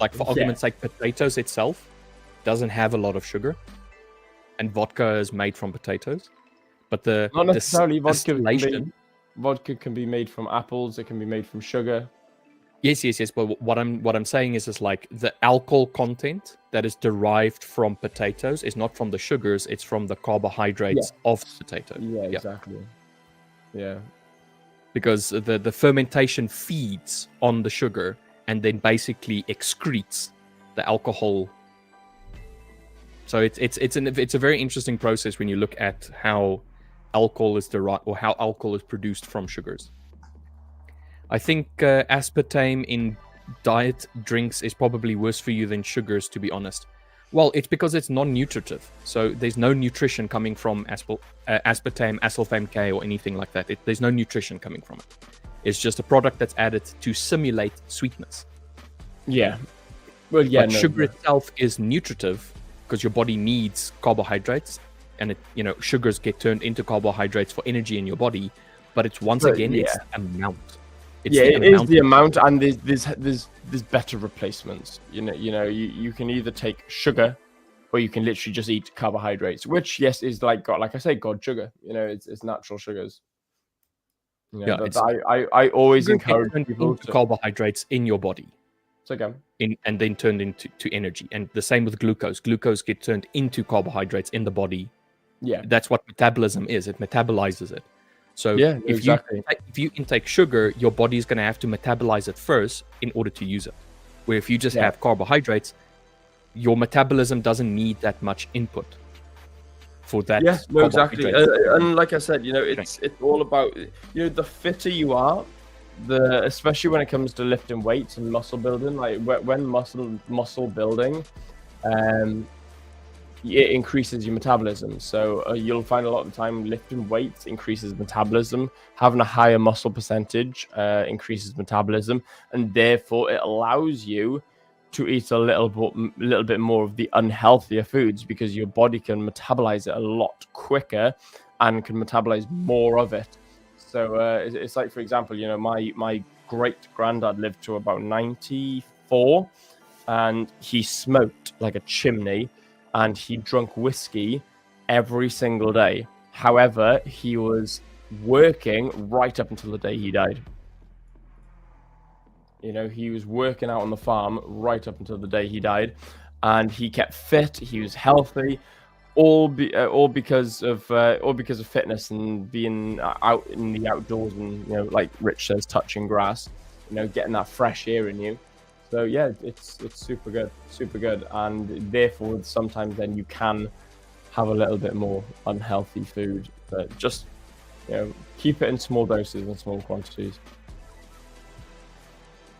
[SPEAKER 1] like for argument's sake, potatoes itself doesn't have a lot of sugar. And vodka is made from potatoes. But the
[SPEAKER 2] not necessarily vodka can be made from apples, it can be made from sugar.
[SPEAKER 1] Yes. But what I'm saying is like the alcohol content that is derived from potatoes is not from the sugars, it's from the carbohydrates of potatoes.
[SPEAKER 2] Yeah, exactly. Yeah.
[SPEAKER 1] Because the fermentation feeds on the sugar and then basically excretes the alcohol. So it's a very interesting process when you look at how alcohol is derived or how alcohol is produced from sugars. I think aspartame in diet drinks is probably worse for you than sugars, to be honest. Well, it's because it's non-nutritive. So there's no nutrition coming from aspartame, aspartame K, or anything like that. There's no nutrition coming from it. It's just a product that's added to simulate sweetness.
[SPEAKER 2] Yeah. Well, yeah.
[SPEAKER 1] But sugar itself is nutritive because your body needs carbohydrates, and sugars get turned into carbohydrates for energy in your body. But it's it's the amount.
[SPEAKER 2] It is the amount, and there's better replacements. You can either take sugar, or you can literally just eat carbohydrates, which is like I say, God sugar. It's natural sugars. I always encourage people to
[SPEAKER 1] carbohydrates in your body.
[SPEAKER 2] Okay.
[SPEAKER 1] And then turned into energy, and the same with glucose. Glucose get turned into carbohydrates in the body.
[SPEAKER 2] Yeah,
[SPEAKER 1] that's what metabolism is. It metabolizes it. So if you intake sugar, your body is going to have to metabolize it first in order to use it. Where if you just have carbohydrates, your metabolism doesn't need that much input for that.
[SPEAKER 2] Yeah, no, exactly. And like I said, it's all about the fitter you are, especially when it comes to lifting weights and muscle building. Like when muscle building, it increases your metabolism. So you'll find a lot of the time lifting weights increases metabolism. Having a higher muscle percentage increases metabolism, and therefore it allows you to eat a little bit more of the unhealthier foods, because your body can metabolize it a lot quicker and can metabolize more of it. So it's like, for example, my great granddad lived to about 94, and he smoked like a chimney. And he drank whiskey every single day. However, he was working right up until the day he died. You know, he was working out on the farm right up until the day he died, and he kept fit. He was healthy, all because of fitness and being out in the outdoors and, you know, like Rich says, touching grass. You know, getting that fresh air in you. So yeah, it's super good, and therefore sometimes then you can have a little bit more unhealthy food, but just, you know, keep it in small doses and small quantities.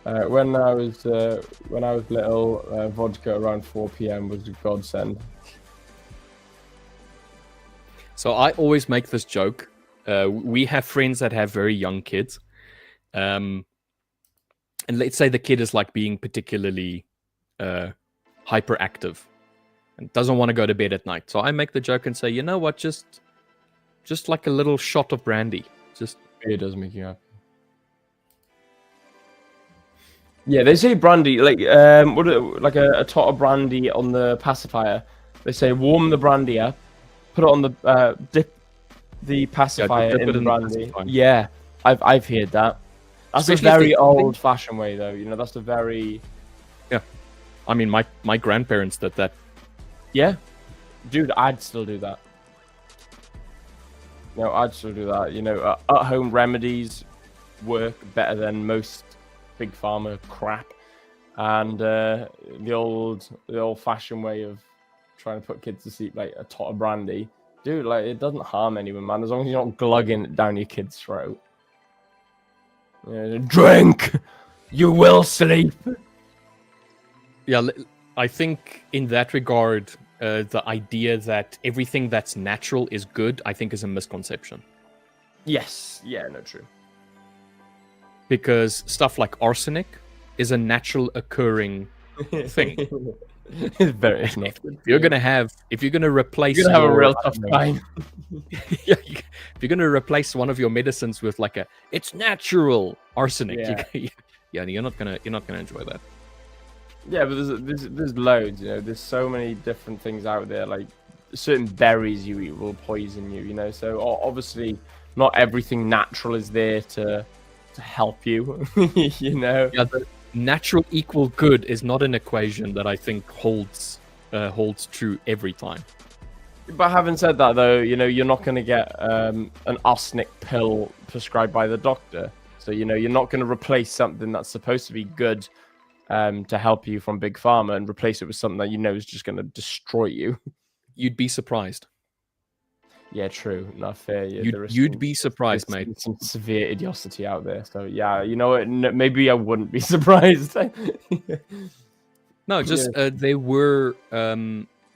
[SPEAKER 2] When I was little, vodka around 4 p.m. was a godsend.
[SPEAKER 1] So I always make this joke. We have friends that have very young kids. And let's say the kid is like being particularly hyperactive and doesn't want to go to bed at night. So I make the joke and say, you know what, just like a little shot of brandy. Just
[SPEAKER 2] Beer does make you happy. Yeah, they say brandy, like like a tot of brandy on the pacifier. They say warm the brandy up, put it on the dip the pacifier
[SPEAKER 1] dip
[SPEAKER 2] in
[SPEAKER 1] it
[SPEAKER 2] the
[SPEAKER 1] in the
[SPEAKER 2] brandy.
[SPEAKER 1] pacifier.
[SPEAKER 2] Yeah, I've heard that. That's
[SPEAKER 1] Especially
[SPEAKER 2] a
[SPEAKER 1] if
[SPEAKER 2] very
[SPEAKER 1] they're
[SPEAKER 2] old-fashioned way, though. You know, that's a very
[SPEAKER 1] I mean, my grandparents did that.
[SPEAKER 2] yeah, dude. I'd still do that. No, I'd still do that. You know, at-home remedies work better than most big pharma crap, and the old-fashioned way of trying to put kids to sleep, like a tot of brandy, dude. Like, it doesn't harm anyone, man, as long as you're not glugging it down your kid's throat. Yeah, drink, you will sleep.
[SPEAKER 1] Yeah, I think in that regard, the idea that everything that's natural is good, I think, is a misconception.
[SPEAKER 2] Yes, yeah, no, true.
[SPEAKER 1] Because stuff like arsenic is a natural occurring thing.
[SPEAKER 2] It's not.
[SPEAKER 1] If you're gonna replace,
[SPEAKER 2] You're gonna have a real tough time.
[SPEAKER 1] Yeah, if you're gonna replace one of your medicines with like it's natural arsenic, you're not gonna enjoy that.
[SPEAKER 2] Yeah, but there's loads. You know, there's so many different things out there. Like certain berries you eat will poison you. You know, so obviously not everything natural is there to help you. You know.
[SPEAKER 1] Yeah, the natural equal good is not an equation that I think holds true every time.
[SPEAKER 2] But having said that, though, you know, you're not going to get an arsenic pill prescribed by the doctor. So, you know, you're not going to replace something that's supposed to be good to help you from Big Pharma and replace it with something that you know is just going to destroy you.
[SPEAKER 1] You'd be surprised.
[SPEAKER 2] Yeah, true. Not fair. Yeah,
[SPEAKER 1] you'd be surprised, mate.
[SPEAKER 2] Some severe idiocity out there. So, yeah, you know what? Maybe I wouldn't be surprised.
[SPEAKER 1] No, just there were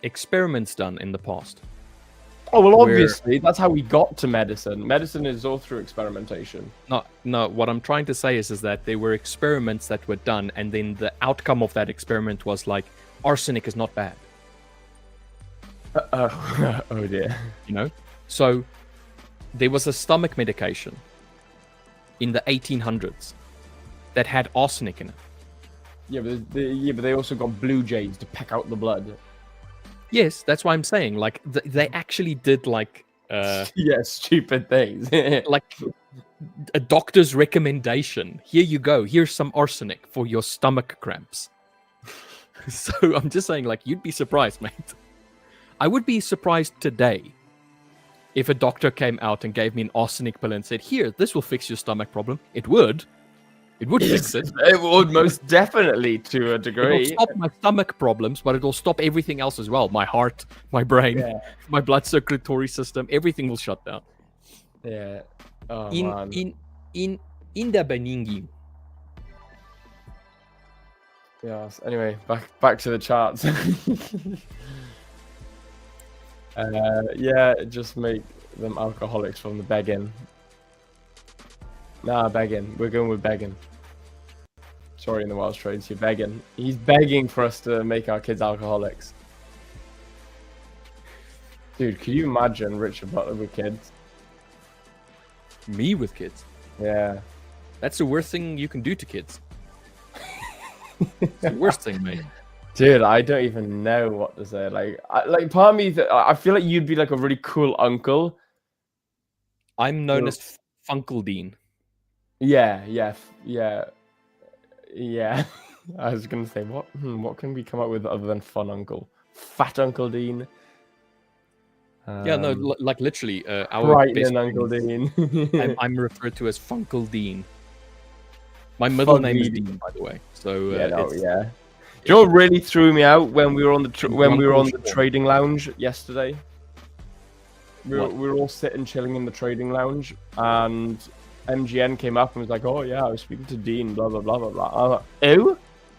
[SPEAKER 1] experiments done in the past.
[SPEAKER 2] Oh, well, obviously, that's how we got to medicine. Medicine is all through experimentation.
[SPEAKER 1] No, what I'm trying to say is that there were experiments that were done, and then the outcome of that experiment was like, arsenic is not bad.
[SPEAKER 2] Oh dear.
[SPEAKER 1] You know? So, there was a stomach medication in the 1800s that had arsenic in it.
[SPEAKER 2] Yeah, but they also got blue jays to peck out the blood.
[SPEAKER 1] Yes, that's why I'm saying, like, they actually did, like...
[SPEAKER 2] yeah, stupid things.
[SPEAKER 1] like, a doctor's recommendation. Here you go. Here's some arsenic for your stomach cramps. So, I'm just saying, like, you'd be surprised, mate. I would be surprised today if a doctor came out and gave me an arsenic pill and said, here, this will fix your stomach problem. It would. It would fix it.
[SPEAKER 2] It would most definitely, to a degree.
[SPEAKER 1] It'll stop my stomach problems, but it'll stop everything else as well. My heart, my brain, my blood circulatory system, everything will shut down.
[SPEAKER 2] Yeah. Oh,
[SPEAKER 1] man. In the Beninging.
[SPEAKER 2] Yes. Anyway, back to the charts. Yeah, just make them alcoholics from the begging. Nah, begging. We're going with begging. Sorry, in the Welsh trades, you're begging. He's begging for us to make our kids alcoholics. Dude, could you imagine Richard Butler with kids?
[SPEAKER 1] Me with kids?
[SPEAKER 2] Yeah.
[SPEAKER 1] That's the worst thing you can do to kids. It's the worst thing, mate.
[SPEAKER 2] Dude, I don't even know what to say. Like part of me, I feel like you'd be like a really cool uncle.
[SPEAKER 1] I'm known as Funkle Dean.
[SPEAKER 2] Yeah. Yeah, I was gonna say what can we come up with other than Fun Uncle, Fat Uncle Dean,
[SPEAKER 1] Yeah, no, like literally, our best
[SPEAKER 2] Frightening Uncle
[SPEAKER 1] friends,
[SPEAKER 2] Dean,
[SPEAKER 1] I'm referred to as Funkle Dean. My middle name is
[SPEAKER 2] Fugly.
[SPEAKER 1] Dean, by the way. So
[SPEAKER 2] Yeah, no,
[SPEAKER 1] it's
[SPEAKER 2] yeah. Do you know what really threw me out when we were on the
[SPEAKER 1] and
[SPEAKER 2] when we were
[SPEAKER 1] Grunkle
[SPEAKER 2] on the
[SPEAKER 1] Sean.
[SPEAKER 2] trading lounge yesterday?
[SPEAKER 1] What?
[SPEAKER 2] We were all sitting chilling in the trading lounge, and MGN came up and was like, "Oh yeah, I was speaking to Dean." Blah blah blah blah blah. I was like, "Who?"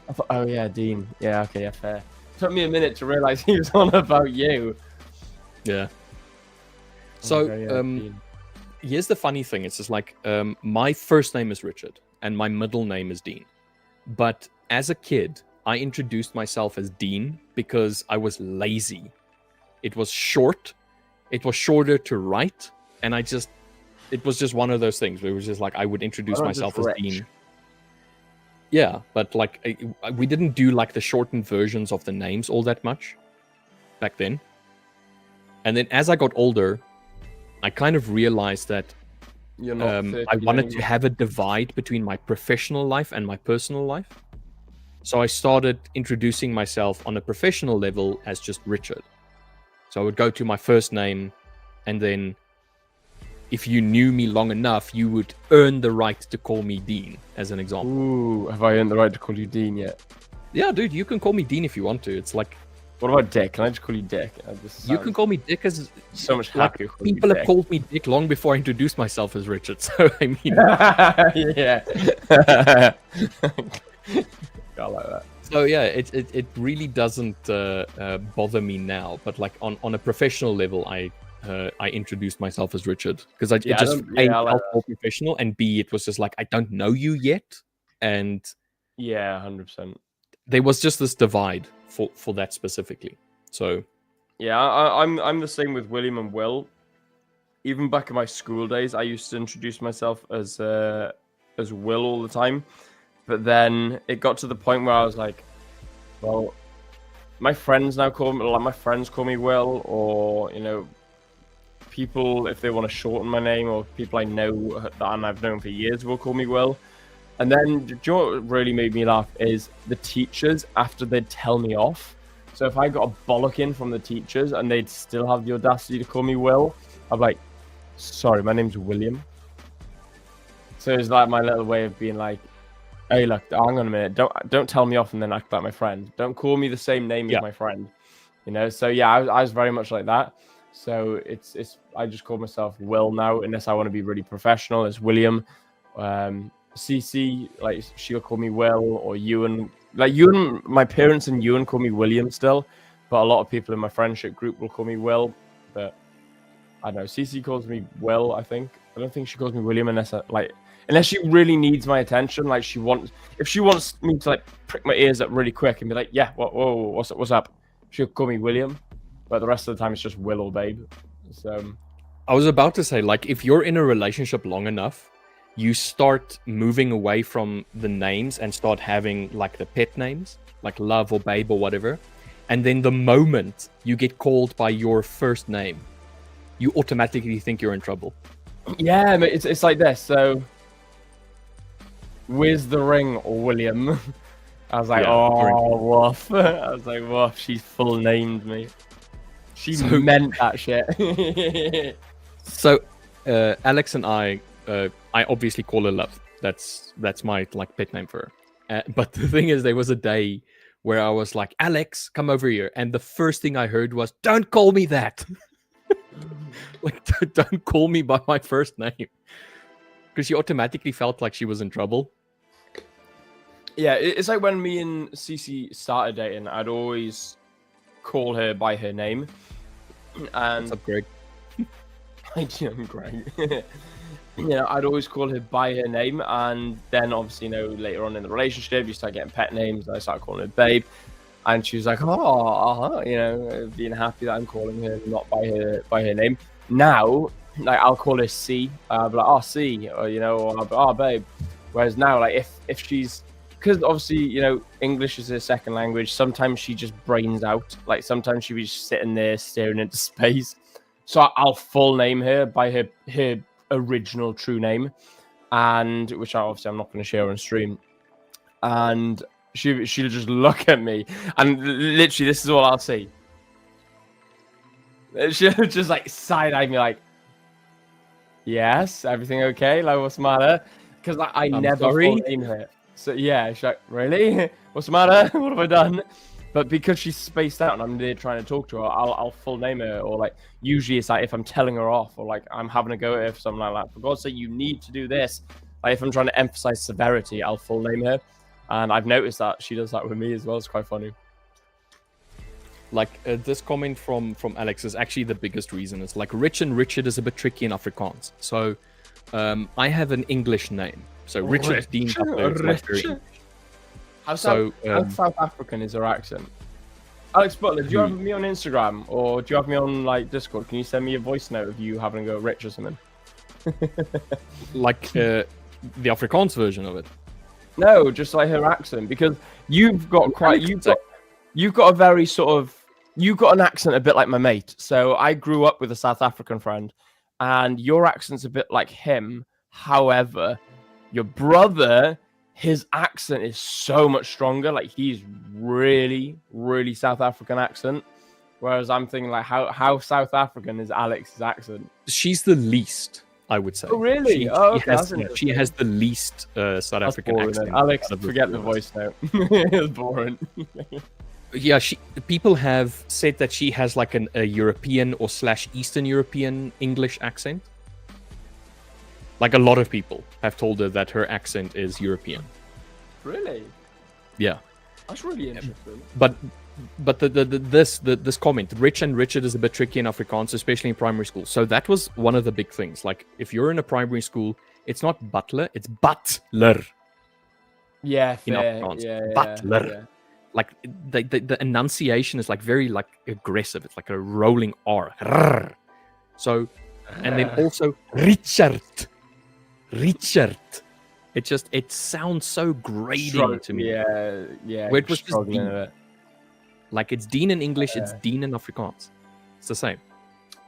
[SPEAKER 2] I thought, "Oh yeah, Dean. Yeah, okay, yeah, fair." Took me a minute to realize he was on about you.
[SPEAKER 1] Yeah.
[SPEAKER 2] I was
[SPEAKER 1] So
[SPEAKER 2] like, "Oh, yeah, Dean."
[SPEAKER 1] here's the funny thing. It's just like my first name is Richard and my middle name is Dean. But as a kid, I introduced myself as Dean because I was lazy. It was short. It was shorter to write, and it was just one of those things where it was just like I would introduce
[SPEAKER 2] Why not
[SPEAKER 1] myself
[SPEAKER 2] just
[SPEAKER 1] as
[SPEAKER 2] Rich?
[SPEAKER 1] Dean. Yeah, but like we didn't do like the shortened versions of the names all that much back then. And then as I got older, I kind of realized that
[SPEAKER 2] You're not 30
[SPEAKER 1] I wanted to
[SPEAKER 2] anymore.
[SPEAKER 1] have a divide between my professional life and my personal life. So I started introducing myself on a professional level as just Richard. So I would go to my first name, and then if you knew me long enough, you would earn the right to call me Dean, as an example.
[SPEAKER 2] Ooh, have I earned the right to call you Dean yet?
[SPEAKER 1] Yeah, dude, you can call me Dean if you want to. It's like
[SPEAKER 2] What about Dick? Can I just call you Dick?
[SPEAKER 1] you can call me Dick as
[SPEAKER 2] so much
[SPEAKER 1] like
[SPEAKER 2] happier. calling you
[SPEAKER 1] people have
[SPEAKER 2] Dick.
[SPEAKER 1] called me Dick long before I introduced myself as Richard. So I mean,
[SPEAKER 2] Yeah. I like that.
[SPEAKER 1] so yeah, it really doesn't bother me now. But like on a professional level, I introduced myself as Richard because it
[SPEAKER 2] Yeah, I
[SPEAKER 1] just
[SPEAKER 2] don't-
[SPEAKER 1] A,
[SPEAKER 2] yeah, I like
[SPEAKER 1] felt more professional, and B, it was just like I don't know you yet, and
[SPEAKER 2] Yeah, 100%.
[SPEAKER 1] there was just this divide for that specifically. So
[SPEAKER 2] Yeah, I'm the same with William and Will. Even back in my school days, I used to introduce myself as Will all the time. But then it got to the point where I was like, well, my friends now call me like my friends call me Will, or people if they want to shorten my name, or people I know that and I've known for years will call me Will. And then, do you know what really made me laugh is the teachers after they'd tell me off. So if I got a bollocking from the teachers and they'd still have the audacity to call me Will, I'm like, sorry, my name's William. So it's like my little way of being like, hey, look, hang on a minute, don't tell me off and then act like my friend. Don't call me the same name
[SPEAKER 1] Yeah.
[SPEAKER 2] as my friend. So yeah, I was very much like that. So it's I just call myself Will now, unless I want to be really professional as William. CC, like she'll call me Will, or Ewan. Like Ewan, my parents and Ewan call me William still, but a lot of people in my friendship group will call me Will. But I don't know. CC calls me Will. I don't think she calls me William unless she really needs my attention. Like if she wants me to like prick my ears up really quick and be like, yeah, whoa, what's up? She'll call me William, but the rest of the time it's just Will or Babe. So
[SPEAKER 1] I was about to say, like, if you're in a relationship long enough, you start moving away from the names and start having like the pet names, like Love or Babe or whatever. And then the moment you get called by your first name, you automatically think you're in trouble.
[SPEAKER 2] yeah, it's like this. So where's the ring, or William? I was like,
[SPEAKER 1] Yeah,
[SPEAKER 2] oh, woof. I was like, woof. She's full named me. She meant that shit.
[SPEAKER 1] So Alex and I obviously call her Love. That's my like pet name for her. But the thing is, there was a day where I was like, Alex, come over here, and the first thing I heard was, "Don't call me that." Like, don't call me by my first name, because she automatically felt like she was in trouble.
[SPEAKER 2] Yeah, it's like when me and Cece started dating, I'd always call her by her name. And
[SPEAKER 1] What's up, Greg?
[SPEAKER 2] I'm great. I'd always call her by her name, and then obviously, later on in the relationship, you start getting pet names, and I started calling her Babe, and she was like, being happy that I'm calling her not by her name. Now, like, I'll call her C. I'll be like, oh, C, or I'll be, oh, Babe. Whereas now, like, if she's, because obviously, English is her second language, sometimes she just brains out. Like, sometimes she'll be just sitting there staring into space. So I'll full name her by her original true name, and which obviously I'm not going to share on stream. and she'll just look at me, and literally this is all I'll see. She'll just like side eye me like, yes, everything okay? Like, what's the matter? Because like, I
[SPEAKER 1] I'm
[SPEAKER 2] never
[SPEAKER 1] sorry?
[SPEAKER 2] full name her. So yeah, she's like, really? What's the matter? What have I done? But because she's spaced out and I'm there trying to talk to her, I'll full name her, or like usually it's like if I'm telling her off, or like I'm having a go at her for something like that. For God's sake, you need to do this. Like if I'm trying to emphasize severity, I'll full name her, and I've noticed that she does that with me as well. It's quite funny.
[SPEAKER 1] Like this comment from Alex is actually the biggest reason. It's like Rich and Richard is a bit tricky in Afrikaans. So I have an English name. So Richard Dean Butler is like very English.
[SPEAKER 2] How South African is her accent? Alex Butler, do you have me on Instagram, or do you have me on like Discord? Can you send me a voice note of you having a go at Rich or something?
[SPEAKER 1] Like the Afrikaans version of it.
[SPEAKER 2] No, just like her accent, because you've got a very sort of, you've got an accent a bit like my mate. So I grew up with a South African friend, and your accent's a bit like him. However, your brother, his accent is so much stronger. Like he's really, really South African accent. Whereas I'm thinking like how South African is Alex's accent?
[SPEAKER 1] She's the least, I would say.
[SPEAKER 2] Oh really?
[SPEAKER 1] She has the least South African
[SPEAKER 2] boring,
[SPEAKER 1] accent.
[SPEAKER 2] Then. Alex, forget the voice note. It's boring.
[SPEAKER 1] Yeah, people have said that she has like a European or / Eastern European English accent. Like a lot of people have told her that her accent is European.
[SPEAKER 2] Really?
[SPEAKER 1] Yeah.
[SPEAKER 2] That's really interesting.
[SPEAKER 1] But this comment, Rich and Richard is a bit tricky in Afrikaans, especially in primary school. So that was one of the big things. Like if you're in a primary school, it's not butler, it's butler.
[SPEAKER 2] Yeah,
[SPEAKER 1] in Afrikaans. Butler. Yeah. Like the enunciation is like very like aggressive. It's like a rolling R. So, and then also Richard. It sounds so grating to me.
[SPEAKER 2] Yeah.
[SPEAKER 1] Where it was just Dean. Like it's Dean in English, it's Dean in Afrikaans. It's the same.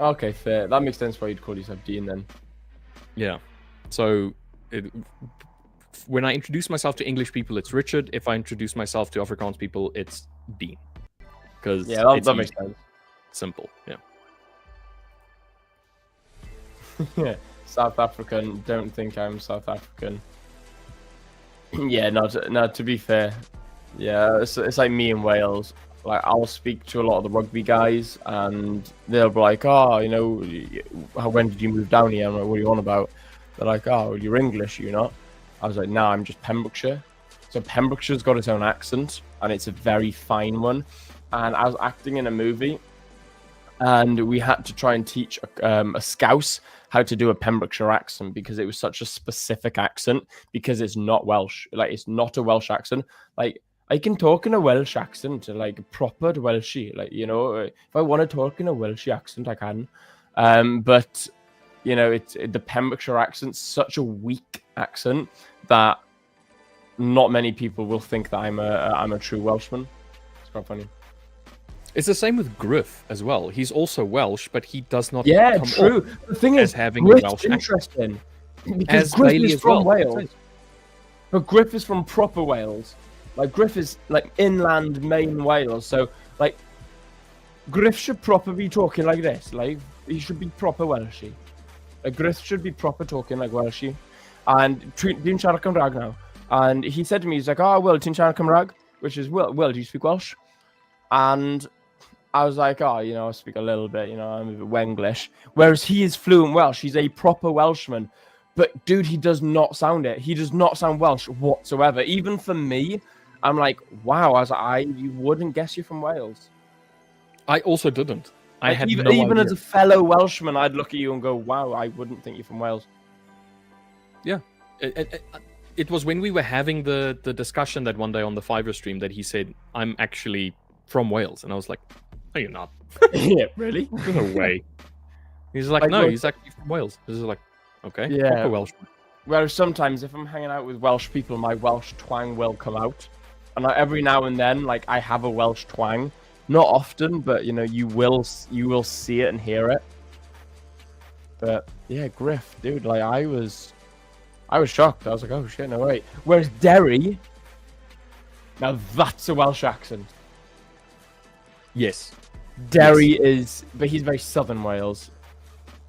[SPEAKER 2] Okay, fair. That makes sense why you'd call yourself Dean then.
[SPEAKER 1] Yeah. So when I introduce myself to English people, it's Richard. If I introduce myself to Afrikaans people, it's Dean. Because
[SPEAKER 2] that makes sense.
[SPEAKER 1] Simple. Yeah.
[SPEAKER 2] Yeah. South African, don't think I'm South African. Yeah, no, to be fair. Yeah, it's like me in Wales. Like, I'll speak to a lot of the rugby guys, and they'll be like, oh, you know, when did you move down here? I'm like, what are you on about? They're like, oh, well, you're English, you not? I was like, no, I'm just Pembrokeshire. So Pembrokeshire's got its own accent, and it's a very fine one. And I was acting in a movie, and we had to try and teach a Scouse how to do a Pembrokeshire accent, because it was such a specific accent, because it's not Welsh. Like, it's not a Welsh accent. Like, I can talk in a Welsh accent, like proper Welshie. Like, you know, if I want to talk in a Welsh accent, I can. But, you know, the Pembrokeshire accent's such a weak accent that not many people will think that I'm a true Welshman. It's quite funny.
[SPEAKER 1] It's the same with Griff as well. He's also Welsh, but he does not
[SPEAKER 2] come
[SPEAKER 1] true.
[SPEAKER 2] Off the thing is,
[SPEAKER 1] having a Welsh
[SPEAKER 2] interesting
[SPEAKER 1] accent.
[SPEAKER 2] because
[SPEAKER 1] as
[SPEAKER 2] Griff
[SPEAKER 1] Bailey
[SPEAKER 2] is
[SPEAKER 1] as
[SPEAKER 2] from
[SPEAKER 1] well.
[SPEAKER 2] Wales, but Griff is from proper Wales. Like Griff is like inland main Wales, so like Griff should proper be talking like this. Like he should be proper Welshie. Like Griff should be proper talking like Welshie. And Dean siarad Cymraeg now. And he said to me, he's like, oh, Will, Dean siarad Cymraeg? Which is, Will, do you speak Welsh? And I was like, oh, you know, I speak a little bit, you know, I'm a bit Wenglish. Whereas he is fluent Welsh. He's a proper Welshman. But, dude, he does not sound it. He does not sound Welsh whatsoever. Even for me, I'm like, wow, you wouldn't guess you're from Wales.
[SPEAKER 1] I also didn't.
[SPEAKER 2] I had no idea. Even as a fellow Welshman, I'd look at you and go, wow, I wouldn't think you're from Wales.
[SPEAKER 1] Yeah. It was when we were having the discussion that one day on the Fiverr stream that he said, I'm actually from Wales. And I was like, no, you're not.
[SPEAKER 2] Yeah, really?
[SPEAKER 1] No way. He's like, no, he's actually from Wales. This is like, okay,
[SPEAKER 2] yeah.
[SPEAKER 1] Welsh.
[SPEAKER 2] Whereas sometimes if I'm hanging out with Welsh people, my Welsh twang will come out. And every now and then, like, I have a Welsh twang. Not often, but, you know, you will see it and hear it. But, yeah, Griff, dude, like, I was shocked. I was like, oh, shit, no way. Whereas Derry, Now that's a Welsh accent.
[SPEAKER 1] Yes.
[SPEAKER 2] Derry is, but he's very southern Wales.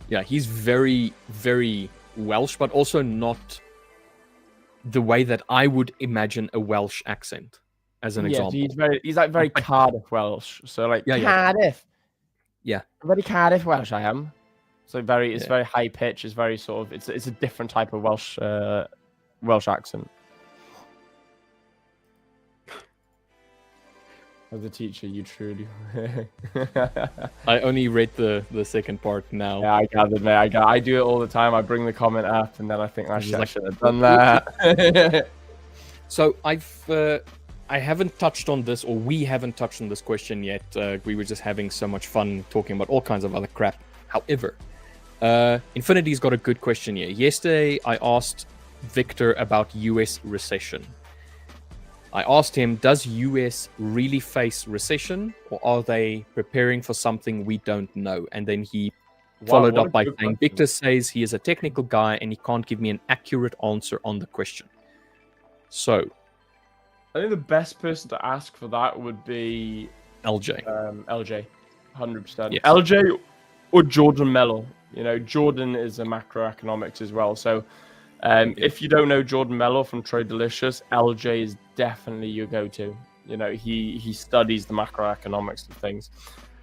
[SPEAKER 1] Yeah, he's very, very Welsh, but also not the way that I would imagine a Welsh accent, as an example.
[SPEAKER 2] He's like very Cardiff Welsh. So like Cardiff.
[SPEAKER 1] Yeah.
[SPEAKER 2] Very Cardiff Welsh I am. So it's very high pitch, it's very sort of it's a different type of Welsh accent. As a teacher, you truly.
[SPEAKER 1] I only read the second part now.
[SPEAKER 2] Yeah, I gathered, mate. I do it all the time. I bring the comment up, and then I think I should have done that.
[SPEAKER 1] So I haven't touched on this, or we haven't touched on this question yet. We were just having so much fun talking about all kinds of other crap. However, Infinity's got a good question here. Yesterday, I asked Victor about US recession. I asked him, does US really face recession, or are they preparing for something we don't know? And then he followed up by saying, Victor says he is a technical guy and he can't give me an accurate answer on the question. So,
[SPEAKER 2] I think the best person to ask for that would be
[SPEAKER 1] LJ.
[SPEAKER 2] LJ, 100%.
[SPEAKER 1] Yes.
[SPEAKER 2] LJ or Jordan Mello. You know, Jordan is a macroeconomics as well. So, if you don't know Jordan Mello from Trade Delicious, LJ is definitely your go-to. You know, he studies the macroeconomics of things.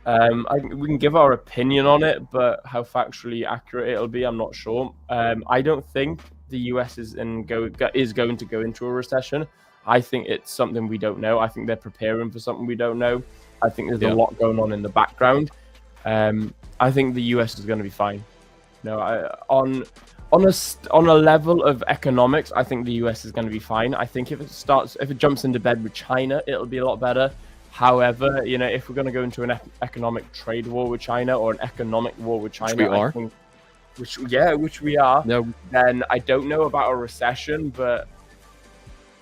[SPEAKER 2] We can give our opinion on it, but how factually accurate it'll be, I'm not sure. I don't think the US is going to go into a recession. I think it's something we don't know. I think they're preparing for something we don't know. I think there's a lot going on in the background. I think the US is going to be fine. You know, on a level of economics, I think the US is going to be fine. I think if it jumps into bed with China, it'll be a lot better. However, you know, if we're going to go into an economic trade war with China or an economic war with China, which we are, then I don't know about a recession, but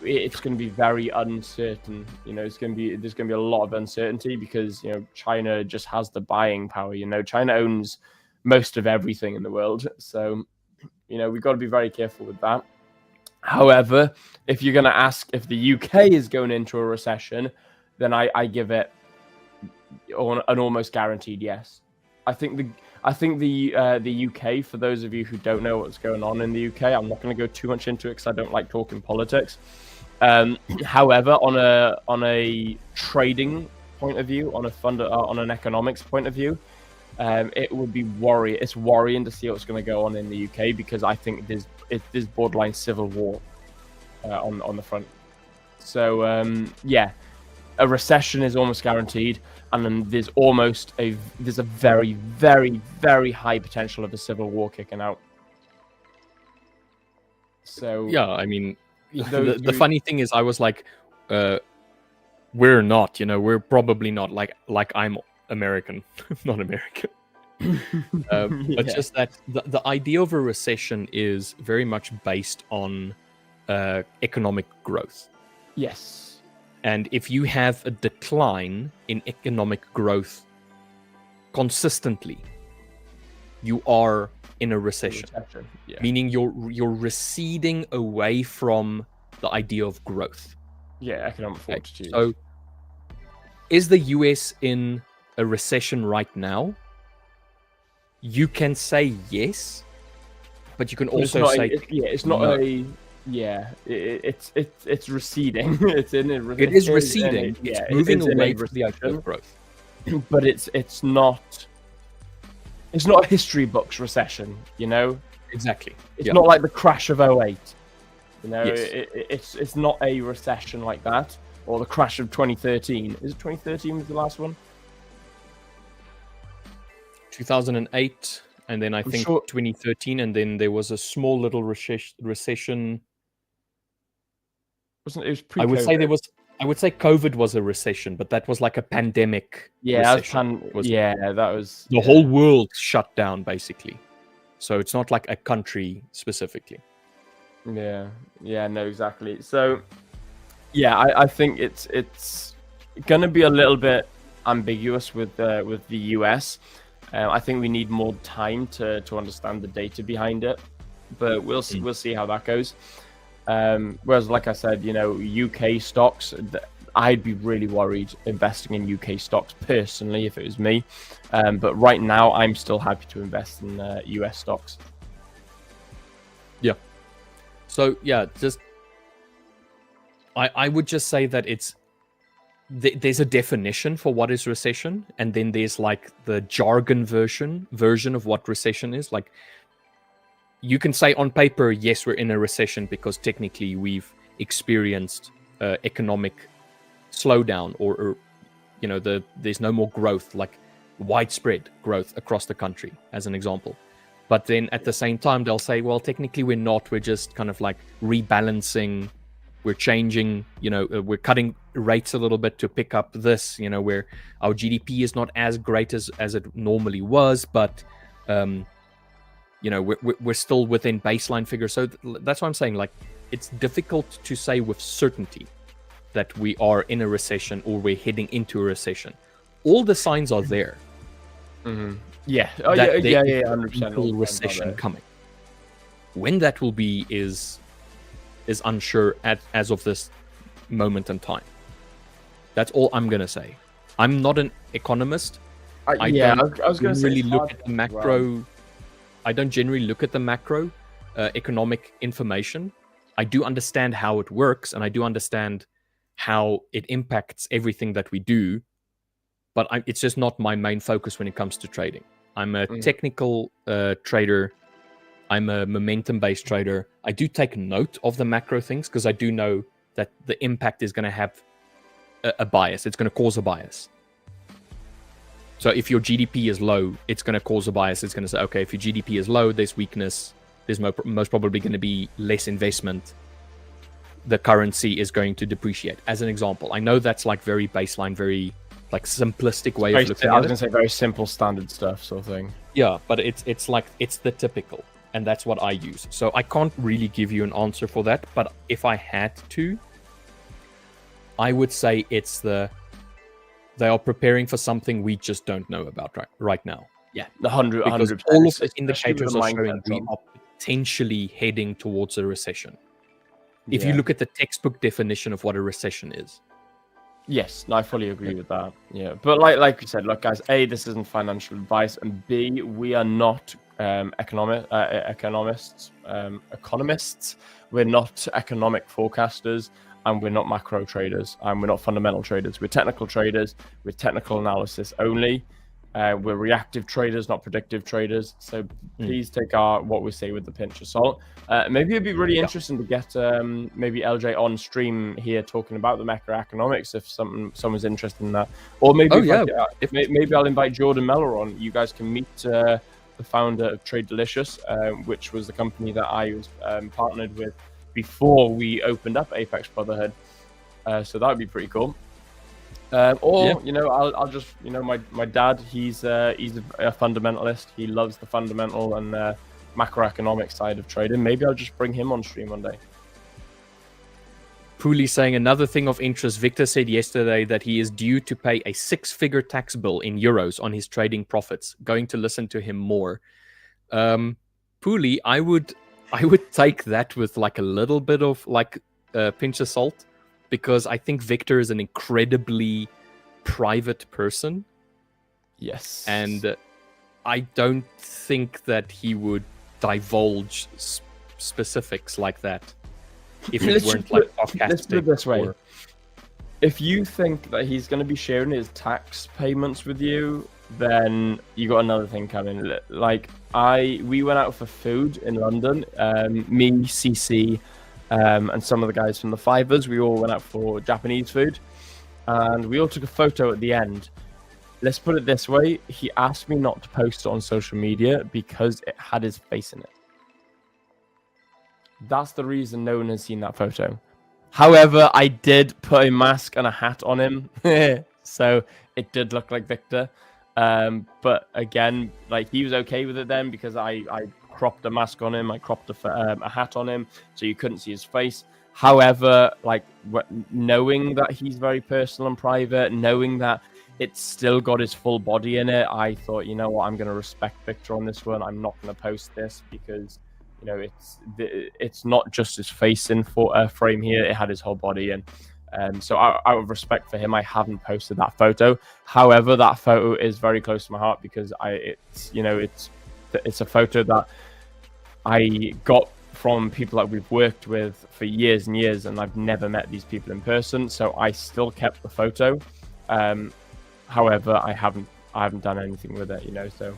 [SPEAKER 2] it's going to be very uncertain. You know, there's going to be a lot of uncertainty because, you know, China just has the buying power. You know, China owns most of everything in the world. So, you know, we've got to be very careful with that. However, if you're going to ask if the UK is going into a recession, then I give it an almost guaranteed yes. I think the UK, for those of you who don't know what's going on in the UK, I'm not going to go too much into it because I don't like talking politics. However, on a trading point of view, on an economics point of view, it would be it's worrying to see what's going to go on in the UK because I think there's borderline civil war on the front. So a recession is almost guaranteed, and then there's a very, very, very high potential of a civil war kicking out. So
[SPEAKER 1] yeah, I mean, the funny thing is, I was like, we're not, you know, we're probably not like I'm American, not American. But just that the idea of a recession is very much based on economic growth.
[SPEAKER 2] Yes.
[SPEAKER 1] And if you have a decline in economic growth consistently, you are in a recession. Meaning you're receding away from the idea of growth.
[SPEAKER 2] Yeah, economic fortitude.
[SPEAKER 1] So, is the US in a recession right now? You can say yes, but you can also say
[SPEAKER 2] it's not no. It's receding.
[SPEAKER 1] It is receding. It's moving away from the idea of growth.
[SPEAKER 2] But it's not a history books recession, you know?
[SPEAKER 1] Exactly.
[SPEAKER 2] It's not like the crash of 2008. You know,
[SPEAKER 1] yes.
[SPEAKER 2] It's not a recession like that, or the crash of 2013. Is it 2013 was the last one?
[SPEAKER 1] 2008, and then I think 2013, and then there was a small little recession.
[SPEAKER 2] It was pre-COVID.
[SPEAKER 1] I would say COVID was a recession, but that was like a pandemic.
[SPEAKER 2] Yeah,
[SPEAKER 1] recession.
[SPEAKER 2] that was
[SPEAKER 1] the whole world shut down basically. So it's not like a country specifically.
[SPEAKER 2] Yeah, no, exactly. So, yeah, I think it's gonna be a little bit ambiguous with the US. I think we need more time to understand the data behind it, but we'll see how that goes. Whereas, like I said, you know, UK stocks, I'd be really worried investing in UK stocks personally if it was me. But right now, I'm still happy to invest in US stocks.
[SPEAKER 1] Yeah. So yeah, just I would just say that there's a definition for what is recession, and then there's like the jargon version of what recession is. Like, you can say on paper, yes, we're in a recession because technically we've experienced economic slowdown, or there's no more growth, like widespread growth across the country, as an example. But then at the same time, they'll say, well, technically we're not. We're just kind of like rebalancing. We're changing, we're cutting rates a little bit to pick up this, where our GDP is not as great as it normally was, but, we're still within baseline figures. So that's why I'm saying, like, it's difficult to say with certainty that we are in a recession or we're heading into a recession. All the signs are there.
[SPEAKER 2] Mm-hmm. Yeah. Oh,
[SPEAKER 1] that
[SPEAKER 2] yeah, 100%.
[SPEAKER 1] Recession coming. When that will be is unsure as of this moment in time. That's all I'm gonna say. I'm not an economist.
[SPEAKER 2] I was going to
[SPEAKER 1] really look at the macro. Well. I don't generally look at the macro economic information. I do understand how it works, and I do understand how it impacts everything that we do, but it's just not my main focus when it comes to trading. I'm a technical trader. I'm a momentum-based trader. I do take note of the macro things because I do know that the impact is going to have a bias. It's going to cause a bias. So if your GDP is low, it's going to cause a bias. It's going to say, okay, if your GDP is low, there's weakness. There's most probably going to be less investment. The currency is going to depreciate. As an example, I know that's like very baseline, very like simplistic way of looking at it.
[SPEAKER 2] I was going to say very simple standard stuff sort of thing.
[SPEAKER 1] Yeah, but it's like, it's the typical. And that's what I use. So I can't really give you an answer for that. But if I had to, I would say they are preparing for something we just don't know about right now.
[SPEAKER 2] Yeah, 100%.
[SPEAKER 1] Because all of the indicators are showing we are potentially heading towards a recession. If you look at the textbook definition of what a recession is.
[SPEAKER 2] Yes, I fully agree with that. Yeah, but like we said, look, guys, A, this isn't financial advice, and B, we are not economists. We're not economic forecasters, and we're not macro traders, and we're not fundamental traders. We're technical traders with technical analysis only. We're reactive traders, not predictive traders. So please take what we say with a pinch of salt. Maybe it'd be really interesting to get maybe LJ on stream here talking about the macroeconomics if someone's interested in that. Or maybe maybe I'll invite Jordan Meller on. You guys can meet the founder of Trade Delicious, which was the company that I was partnered with before we opened up Apex Brotherhood. So that would be pretty cool. I'll just, my dad, he's a fundamentalist. He loves the fundamental and macroeconomic side of trading. Maybe I'll just bring him on stream one day.
[SPEAKER 1] Pooley saying another thing of interest. Victor said yesterday that he is due to pay a 6-figure tax bill in euros on his trading profits. Going to listen to him more. Pooley, I would take that with like a little bit of like pinch of salt, because I think Victor is an incredibly private person.
[SPEAKER 2] Yes.
[SPEAKER 1] And I don't think that he would divulge specifics like that if it weren't like podcasting.
[SPEAKER 2] Let's put it this way. If you think that he's going to be sharing his tax payments with you, then you got another thing coming. Like, we went out for food in London, me, CC, and some of the guys from the Fivers. We all went out for Japanese food, and we all took a photo at the end. Let's put it this way. He asked me not to post it on social media because it had his face in it. That's the reason no one has seen that photo. However, I did put a mask and a hat on him, so it did look like Victor. But again, like, he was okay with it then because I cropped a mask on him, I cropped a hat on him, so you couldn't see his face. However, like, knowing that he's very personal and private, knowing that it's still got his full body in it, I thought, you know what, I'm going to respect Victor on this one. I'm not going to post this because, it's not just his face in frame here. It had his whole body in. So out of respect for him, I haven't posted that photo. However, that photo is very close to my heart because it's a photo that I got from people that we've worked with for years and years, and I've never met these people in person. So I still kept the photo. However, I haven't done anything with it, So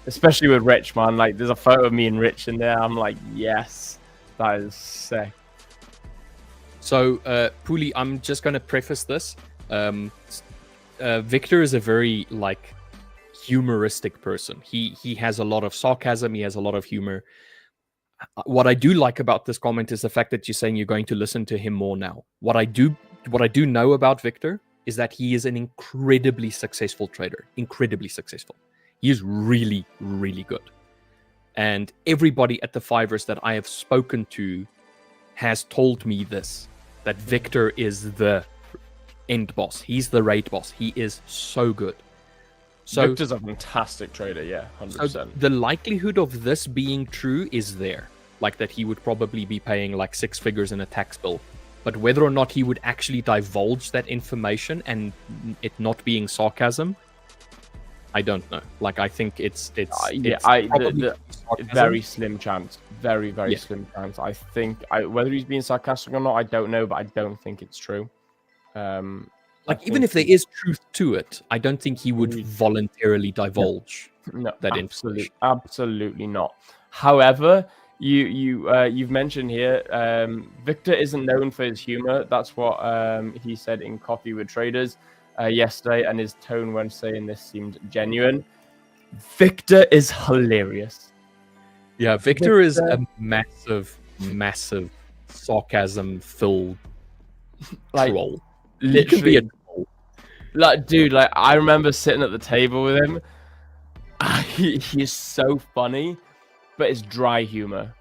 [SPEAKER 2] especially with Rich, man, like there's a photo of me and Rich in there. I'm like, yes, that is sick.
[SPEAKER 1] So, Puli, I'm just going to preface this. Victor is a very humoristic person. He has a lot of sarcasm. He has a lot of humor. What I do like about this comment is the fact that you're saying you're going to listen to him more now. What I do know about Victor is that he is an incredibly successful trader. Incredibly successful. He is really, really good. And everybody at the Fivers that I have spoken to has told me this, that Victor is the end boss. He's the raid boss. He is so good. So
[SPEAKER 2] Victor's a fantastic trader, yeah, 100%.
[SPEAKER 1] So the likelihood of this being true is there. Like that he would probably be paying like 6 figures in a tax bill. But whether or not he would actually divulge that information and it not being sarcasm, I don't know. Like, I think it's
[SPEAKER 2] very slim chance. Very, very slim chance. I think whether he's being sarcastic or not, I don't know, but I don't think it's true.
[SPEAKER 1] Even if there is truth to it, I don't think he would voluntarily divulge that information.
[SPEAKER 2] Absolutely not. However, you've mentioned here, Victor isn't known for his humor. That's what he said in Coffee with Traders yesterday, and his tone when saying this seemed genuine. Victor is hilarious.
[SPEAKER 1] Yeah, Victor is a massive sarcasm-filled troll.
[SPEAKER 2] Literally, dude, I remember sitting at the table with him. He is so funny, but it's dry humor.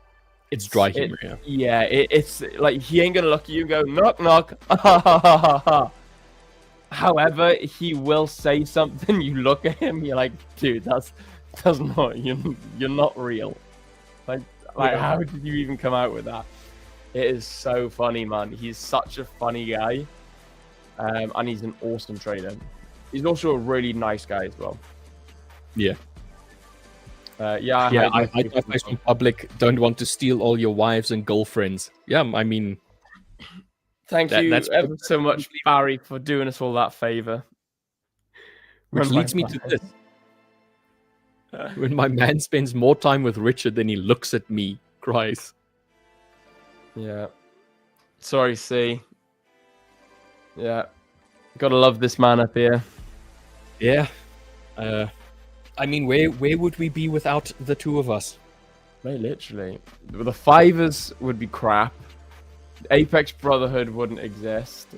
[SPEAKER 1] It's dry humor,
[SPEAKER 2] yeah. It's like he ain't gonna look at you and go knock knock. However, he will say something. You look at him, you're like, dude, that's not you're not real. Like how did you even come out with that? It is so funny, man. He's such a funny guy, and he's an awesome trader. He's also a really nice guy as well.
[SPEAKER 1] Yeah.
[SPEAKER 2] I
[SPEAKER 1] advise from public. Don't want to steal all your wives and girlfriends. Yeah, I mean.
[SPEAKER 2] Thank you ever so much, Barry, for doing us all that favor.
[SPEAKER 1] Which leads me to this. When my man spends more time with Richard than he looks at me, cries.
[SPEAKER 2] Yeah. Sorry, C. Yeah. Gotta love this man up here.
[SPEAKER 1] Yeah. I mean, where would we be without the two of us?
[SPEAKER 2] Mate, literally. The Fivers would be crap. Apex Brotherhood wouldn't exist.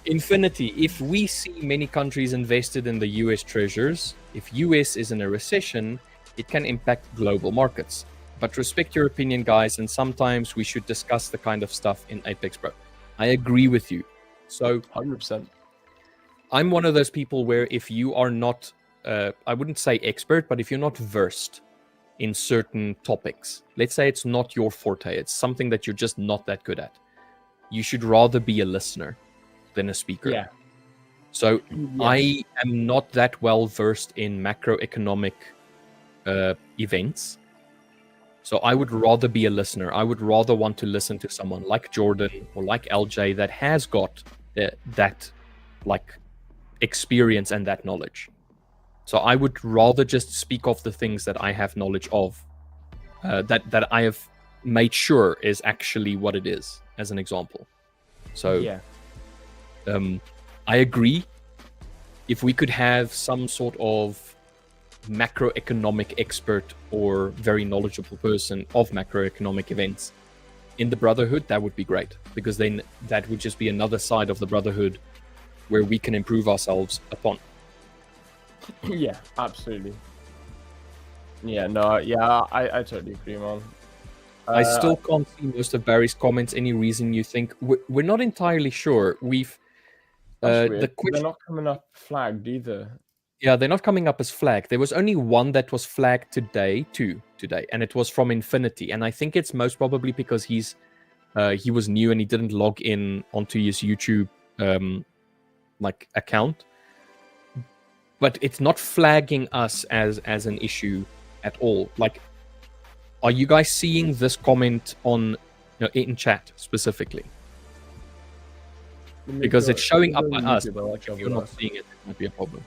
[SPEAKER 1] Infinity, if we see many countries invested in the US treasures, if US is in a recession, it can impact global markets. But respect your opinion, guys, and sometimes we should discuss the kind of stuff in Apex Bro. I agree with you. So
[SPEAKER 2] 100%.
[SPEAKER 1] I'm one of those people where if you are not, I wouldn't say expert, but if you're not versed in certain topics, let's say it's not your forte, it's something that you're just not that good at, you should rather be a listener than a speaker.
[SPEAKER 2] Yeah.
[SPEAKER 1] So I am not that well versed in macroeconomic events. So I would rather be a listener. I would rather want to listen to someone like Jordan or like LJ that has got that experience and that knowledge. So I would rather just speak of the things that I have knowledge of, that I have made sure is actually what it is, as an example. So I agree. If we could have some sort of macroeconomic expert or very knowledgeable person of macroeconomic events in the Brotherhood, that would be great, because then that would just be another side of the Brotherhood where we can improve ourselves upon.
[SPEAKER 2] Yeah, absolutely. Yeah, no, yeah, I totally agree, man.
[SPEAKER 1] I still can't see most of Barry's comments. Any reason you think? We're not entirely sure. We've
[SPEAKER 2] they're not coming up flagged either.
[SPEAKER 1] Yeah, they're not coming up as flagged. There was only one that was flagged today, and it was from Infinity. And I think it's most probably because he's He was new and he didn't log in onto his YouTube like account. But it's not flagging us as an issue at all. Like, are you guys seeing this comment on in chat specifically? Because it's showing up by us. If you're not seeing it, it might be a problem.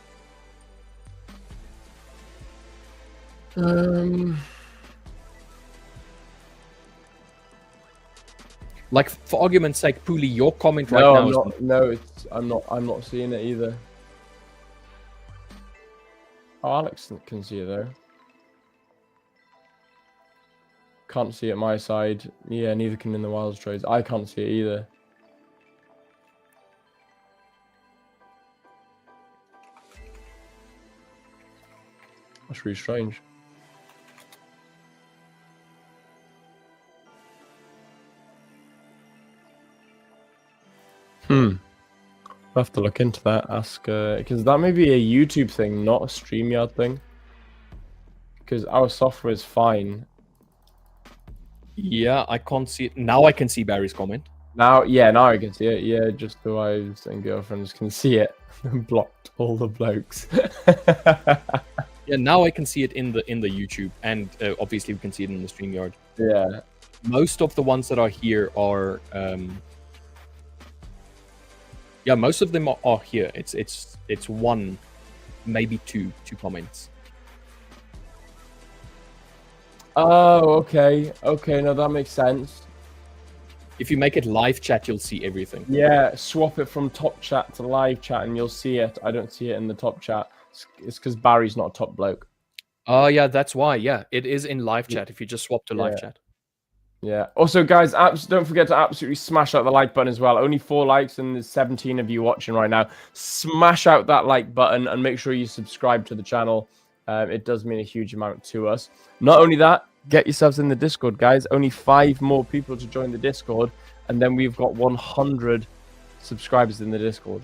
[SPEAKER 1] Like, for argument's sake, Pooley, your comment right now
[SPEAKER 2] I'm not seeing it either. Oh, Alex can see it though. Can't see it my side. Yeah, neither can in the Wilds trades. I can't see it either. That's really strange. I'll have to look into that. Ask, because that may be a YouTube thing, not a StreamYard thing. Because our software is fine.
[SPEAKER 1] Yeah, I can't see it. Now I can see Barry's comment.
[SPEAKER 2] Now I can see it. Yeah, just the wives and girlfriends can see it. Blocked all the blokes.
[SPEAKER 1] Yeah, now I can see it in the YouTube, and obviously we can see it in the StreamYard.
[SPEAKER 2] Yeah.
[SPEAKER 1] Most of the ones that are here are most of them are here. It's one, maybe two comments.
[SPEAKER 2] Oh, okay. Okay, no, that makes sense.
[SPEAKER 1] If you make it live chat, you'll see everything.
[SPEAKER 2] Yeah, swap it from top chat to live chat and you'll see it. I don't see it in the top chat. It's because Barry's not a top bloke.
[SPEAKER 1] Oh, yeah, that's why. Yeah, it is in live chat if you just swap to live chat.
[SPEAKER 2] Yeah. Also, guys, don't forget to absolutely smash out the like button as well. Only 4 likes and there's 17 of you watching right now. Smash out that like button and make sure you subscribe to the channel. It does mean a huge amount to us. Not only that, get yourselves in the Discord, guys. Only 5 more people to join the Discord, and then we've got 100 subscribers in the Discord.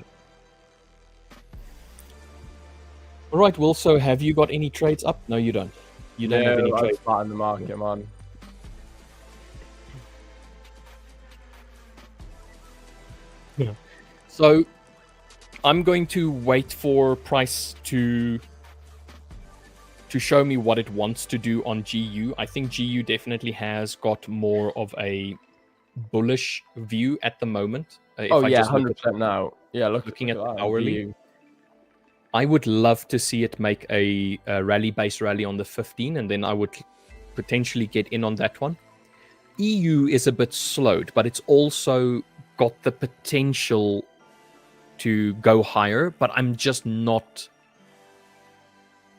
[SPEAKER 1] All right, Will, so have you got any trades up? No, you don't. You don't have any trades.
[SPEAKER 2] I'm in the market, man.
[SPEAKER 1] Yeah. So I'm going to wait for price to show me what it wants to do on GU. I think GU definitely has got more of a bullish view at the moment.
[SPEAKER 2] 100% now. Yeah,
[SPEAKER 1] looking at the hourly. I would love to see it make a rally-based rally on the 15, and then I would potentially get in on that one. EU is a bit slowed, but it's also got the potential to go higher, but I'm just not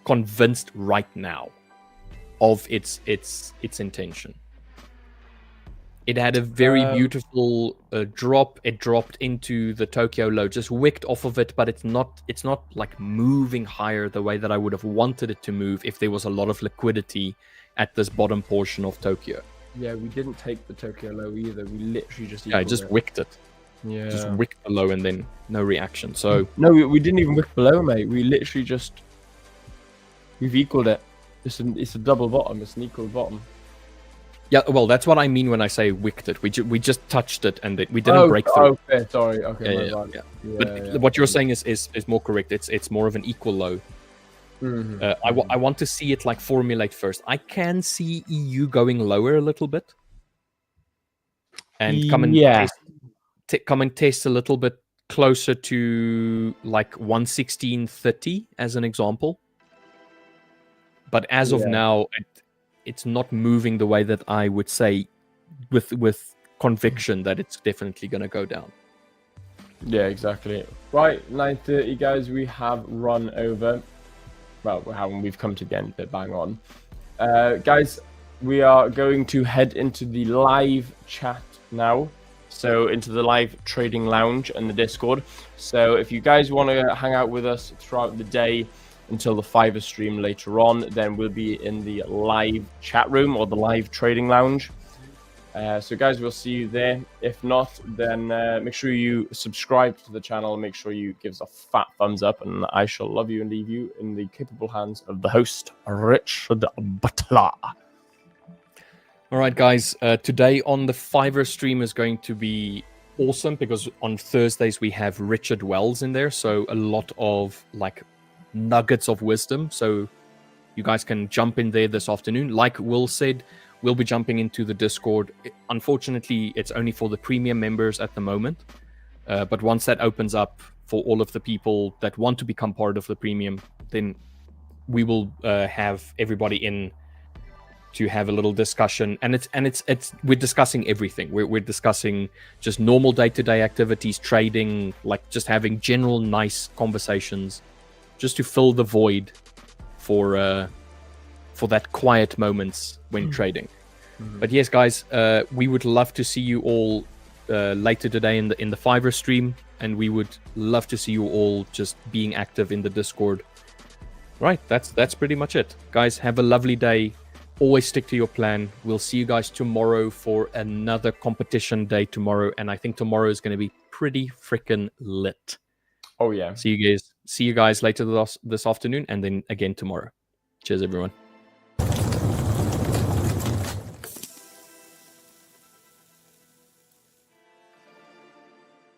[SPEAKER 1] convinced right now of its intention. It had a very beautiful drop. It dropped into the Tokyo low, just wicked off of it, but it's not like moving higher the way that I would have wanted it to move if there was a lot of liquidity at this bottom portion of Tokyo.
[SPEAKER 2] Yeah, we didn't take the Tokyo low either. We literally just
[SPEAKER 1] wicked it.
[SPEAKER 2] Yeah,
[SPEAKER 1] just wicked the low and then no reaction. So
[SPEAKER 2] no, we didn't even wick below, mate. We literally we've equaled it. It's a double bottom. It's an equal bottom.
[SPEAKER 1] Yeah, well, that's what I mean when I say wicked it. We just touched it and we didn't break through.
[SPEAKER 2] Okay, sorry. Okay,
[SPEAKER 1] but what you're saying is more correct. It's more of an equal low.
[SPEAKER 2] Mm-hmm.
[SPEAKER 1] I want to see it like formulate first. I can see EU going lower a little bit, and come and test a little bit closer to like 116.30 as an example. But as of now, it's not moving the way that I would say with conviction that it's definitely going to go down.
[SPEAKER 2] Yeah, exactly. Right, 9:30, guys. We have run over. Well, we've come to the end of it, bang on. Guys, we are going to head into the live chat now. So into the live trading lounge and the Discord. So if you guys want to hang out with us throughout the day until the Fiverr stream later on, then we'll be in the live chat room or the live trading lounge. So guys, we'll see you there. If not, then make sure you subscribe to the channel. Make sure you give us a fat thumbs up, and I shall love you and leave you in the capable hands of the host, Richard Butler.
[SPEAKER 1] All right, guys. Today on the Fiverr stream is going to be awesome because on Thursdays we have Richard Wells in there, so a lot of like nuggets of wisdom. So you guys can jump in there this afternoon. Like Will said, we'll be jumping into the Discord. Unfortunately, it's only for the premium members at the moment. But once that opens up for all of the people that want to become part of the premium, then we will have everybody in to have a little discussion. And it's we're discussing everything. We're discussing just normal day-to-day activities, trading, like just having general nice conversations, just to fill the void for that quiet moments when trading. But yes, guys, we would love to see you all later today in the Fiverr stream, and we would love to see you all just being active in the Discord. Right, that's pretty much it, guys. Have a lovely day. Always stick to your plan. We'll see you guys tomorrow for another competition day tomorrow, and I think tomorrow is going to be pretty freaking lit.
[SPEAKER 2] Oh yeah.
[SPEAKER 1] See you guys later this afternoon, and then again tomorrow. Cheers, everyone.